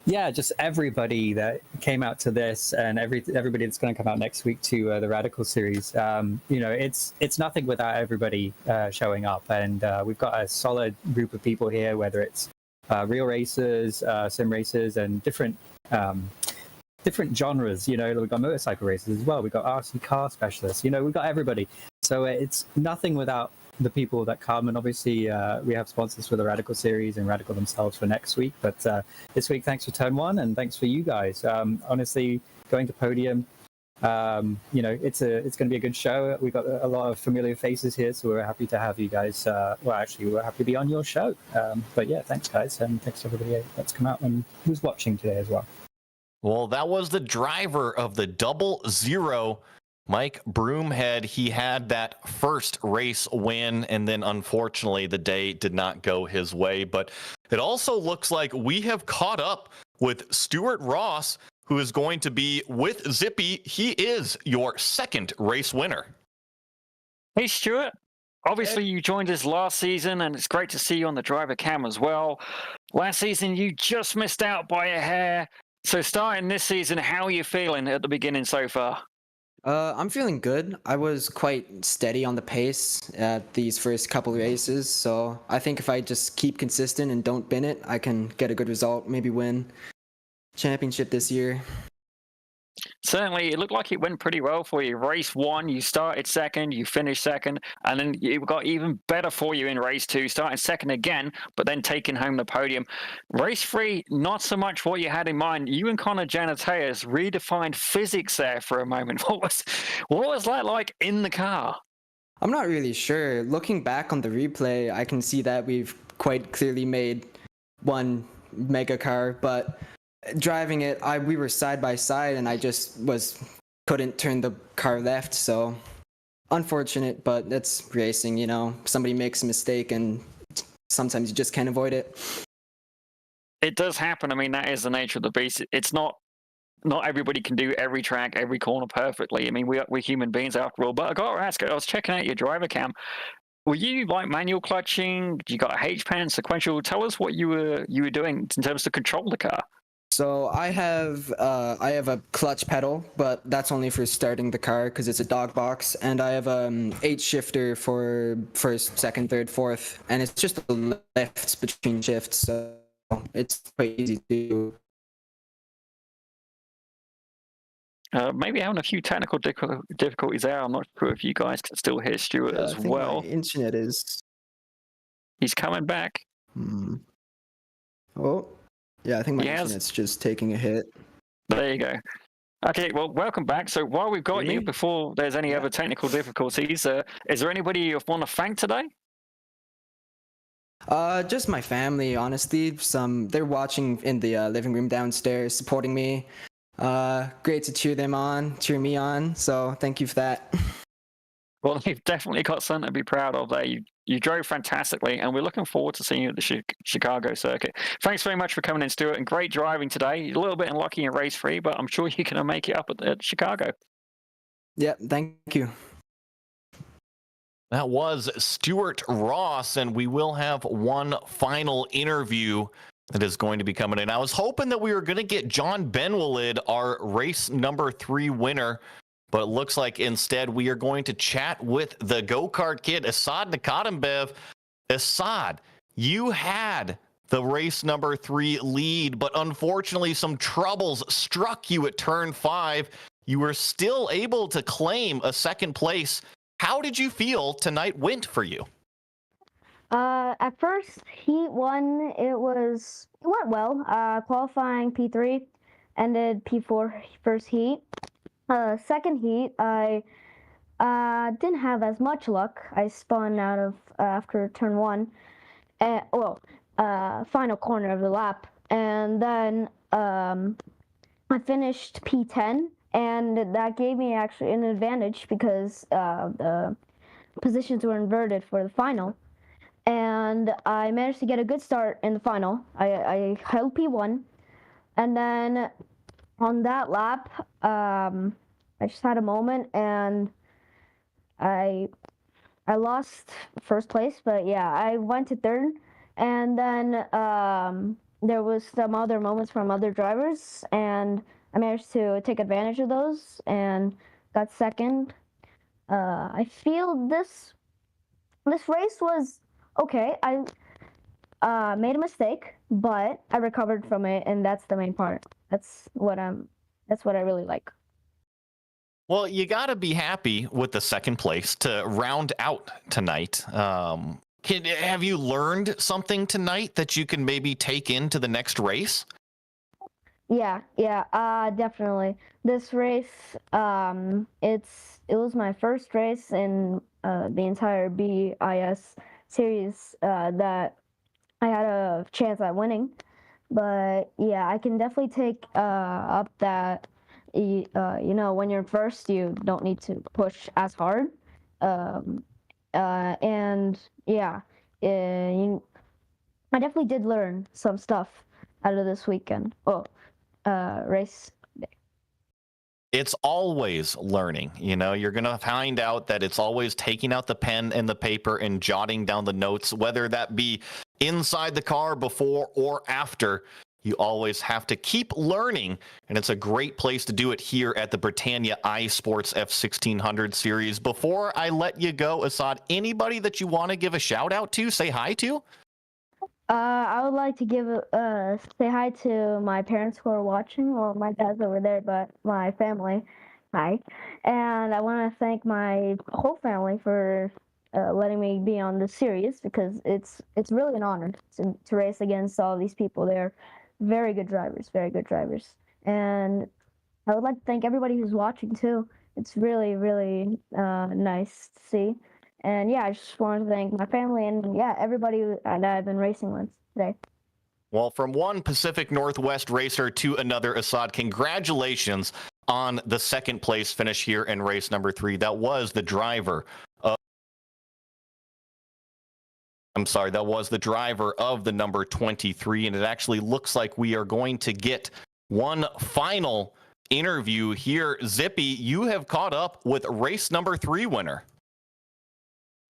Yeah, just everybody that came out to this, and everybody that's going to come out next week to the Radical series. You know, it's nothing without everybody showing up, and we've got a solid group of people here, whether it's real racers, sim racers, and different genres. You know, we've got motorcycle racers as well. We've got RC car specialists. You know, we've got everybody. So it's nothing without the people that come, and obviously we have sponsors for the Radical series and Radical themselves for next week. But this week, thanks for Turn 1, and thanks for you guys. Honestly, going to Podium, you know, it's going to be a good show. We've got a lot of familiar faces here, so we're happy to have you guys. Well, actually, we're happy to be on your show. But yeah, thanks guys, and thanks to everybody that's come out and who's watching today as well. Well, that was the driver of the 00, Mike Broomhead. He had that first race win, and then unfortunately the day did not go his way. But it also looks like we have caught up with Stewart Ross, who is going to be with Zippy. He is your second race winner. Hey, Stewart. Obviously, you joined us last season, and it's great to see you on the driver cam as well. Last season, you just missed out by a hair. So starting this season, how are you feeling at the beginning so far? I'm feeling good. I was quite steady on the pace at these first couple races, so I think if I just keep consistent and don't bin it, I can get a good result, maybe win championship this year. Certainly, it looked like it went pretty well for you. Race 1, you started second, you finished second, and then it got even better for you in race 2, starting second again, but then taking home the podium. Race 3, not so much what you had in mind. You and Connor Janateas redefined physics there for a moment. What was that like in the car? I'm not really sure. Looking back on the replay, I can see that we've quite clearly made one mega car, but driving it, we were side by side, and I just couldn't turn the car left. So unfortunate, but that's racing. You know, somebody makes a mistake, and sometimes you just can't avoid it. It does happen. I mean, that is the nature of the beast. It's not everybody can do every track, every corner perfectly. I mean, we're human beings after all. But I got to ask, I was checking out your driver cam. Were you like manual clutching? You got a H-pan, sequential? Tell us what you were doing in terms to control the car. So I have a clutch pedal, but that's only for starting the car because it's a dog box, and I have 8 shifter for first, second, third, fourth, and it's just the lifts between shifts, so it's quite easy to do. Maybe having a few technical difficulties there. I'm not sure if you guys can still hear Stewart as I think well. my internet is. He's coming back. Oh, yeah, I think my internet's just taking a hit. There you go. Okay, well, welcome back. So while we've got you, before there's any other technical difficulties, is there anybody you want to thank today? Just my family, honestly. They're watching in the living room downstairs, supporting me. Great to cheer me on. So thank you for that. Well, you've definitely got something to be proud of there. You drove fantastically, and we're looking forward to seeing you at the Chicago circuit. Thanks very much for coming in, Stewart, and great driving today. You're a little bit unlucky in race 3, but I'm sure you're going to make it up at Chicago. Yeah, thank you. That was Stewart Ross, and we will have one final interview that is going to be coming in. I was hoping that we were going to get John Benwalid, our race number 3 winner, but it looks like instead we are going to chat with the go-kart kid, Assad Nakatembev. Assad, you had the race number 3 lead, but unfortunately some troubles struck you at turn 5. You were still able to claim a second place. How did you feel tonight went for you? At first, heat 1, it went well. Qualifying P3, ended P4 first heat. Second heat, I didn't have as much luck. I spun out of after turn 1, final corner of the lap, and then I finished P10, and that gave me actually an advantage because the positions were inverted for the final. And I managed to get a good start in the final. I held P1, and then on that lap, I just had a moment, and I lost first place. But yeah, I went to third, and then there was some other moments from other drivers, and I managed to take advantage of those and got second. I feel this race was okay. I made a mistake, but I recovered from it, and that's the main part. That's what I really like. Well, you got to be happy with the second place to round out tonight. Have you learned something tonight that you can maybe take into the next race? Yeah, definitely. This race, it was my first race in the entire BiS series that I had a chance at winning. But yeah, I can definitely take up that when you're first, you don't need to push as hard. And yeah, I definitely did learn some stuff out of this weekend. Race day. It's always learning. You're going to find out that it's always taking out the pen and the paper and jotting down the notes, whether that be inside the car, before or after. You always have to keep learning, and it's a great place to do it here at the Britannia iSports F1600 series. Before I let you go, Assad, anybody that you want to give a shout out to, say hi to? I would like to say hi to my parents who are watching. Well, my dad's over there, but my family, hi. And I want to thank my whole family for letting me be on this series, because it's really an honor to race against all these people. They're very good drivers, And I would like to thank everybody who's watching too. It's really, really nice to see. And yeah, I just want to thank my family and everybody that I've been racing with today. Well, from one Pacific Northwest racer to another, Assad, congratulations on the second place finish here in race number 3. That was the driver of, that was the driver of the number 23, and it actually looks like we are going to get one final interview here. Zippy, you have caught up with race number 3 winner.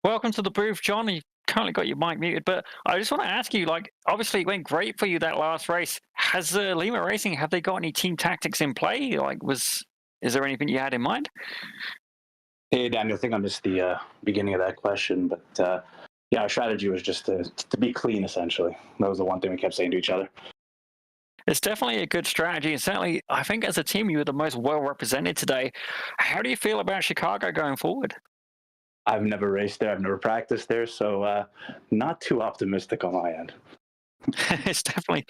Welcome to the booth, John. You currently got your mic muted, but I just want to ask you, like, obviously it went great for you that last race. Has Lima Racing, have they got any team tactics in play? Like, is there anything you had in mind? Hey, Daniel, I think I missed the beginning of that question, but yeah, our strategy was just to be clean, essentially. That was the one thing we kept saying to each other. It's definitely a good strategy, and certainly, I think as a team, you were the most well represented today. How do you feel about Chicago going forward? I've never raced there. I've never practiced there, so not too optimistic on my end. It's definitely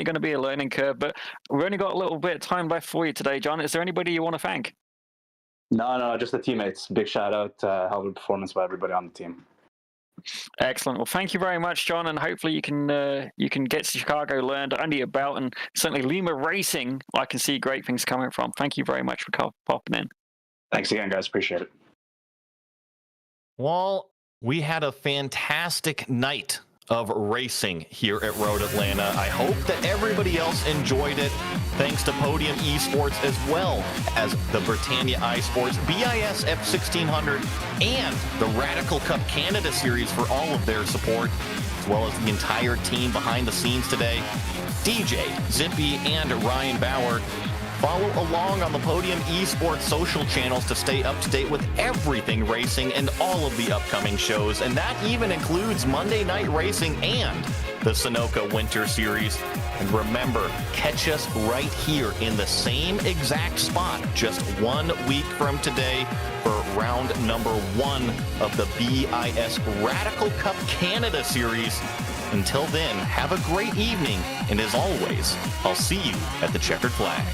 going to be a learning curve, but we've only got a little bit of time left for you today, John. Is there anybody you want to thank? No, just the teammates. Big shout out, hell of a performance by everybody on the team. Excellent. Well, thank you very much, John, and hopefully you can get Chicago learned under your belt, and certainly Lima Racing, I can see great things coming from. Thank you very much for popping in. Thanks again, guys. Appreciate it. Well, we had a fantastic night of racing here at Road Atlanta. I hope that everybody else enjoyed it. Thanks to Podium Esports as well as the Britannia iSports, BiS F1600, and the Radical Cup Canada Series for all of their support, as well as the entire team behind the scenes today. DJ, Zippy, and Ryan Bauer. Follow along on the Podium Esports social channels to stay up to date with everything racing and all of the upcoming shows. And that even includes Monday Night Racing and the Sunoco Winter Series. And remember, catch us right here in the same exact spot just 1 week from today for round number 1 of the BiS Radical Cup Canada Series. Until then, have a great evening. And as always, I'll see you at the checkered flag.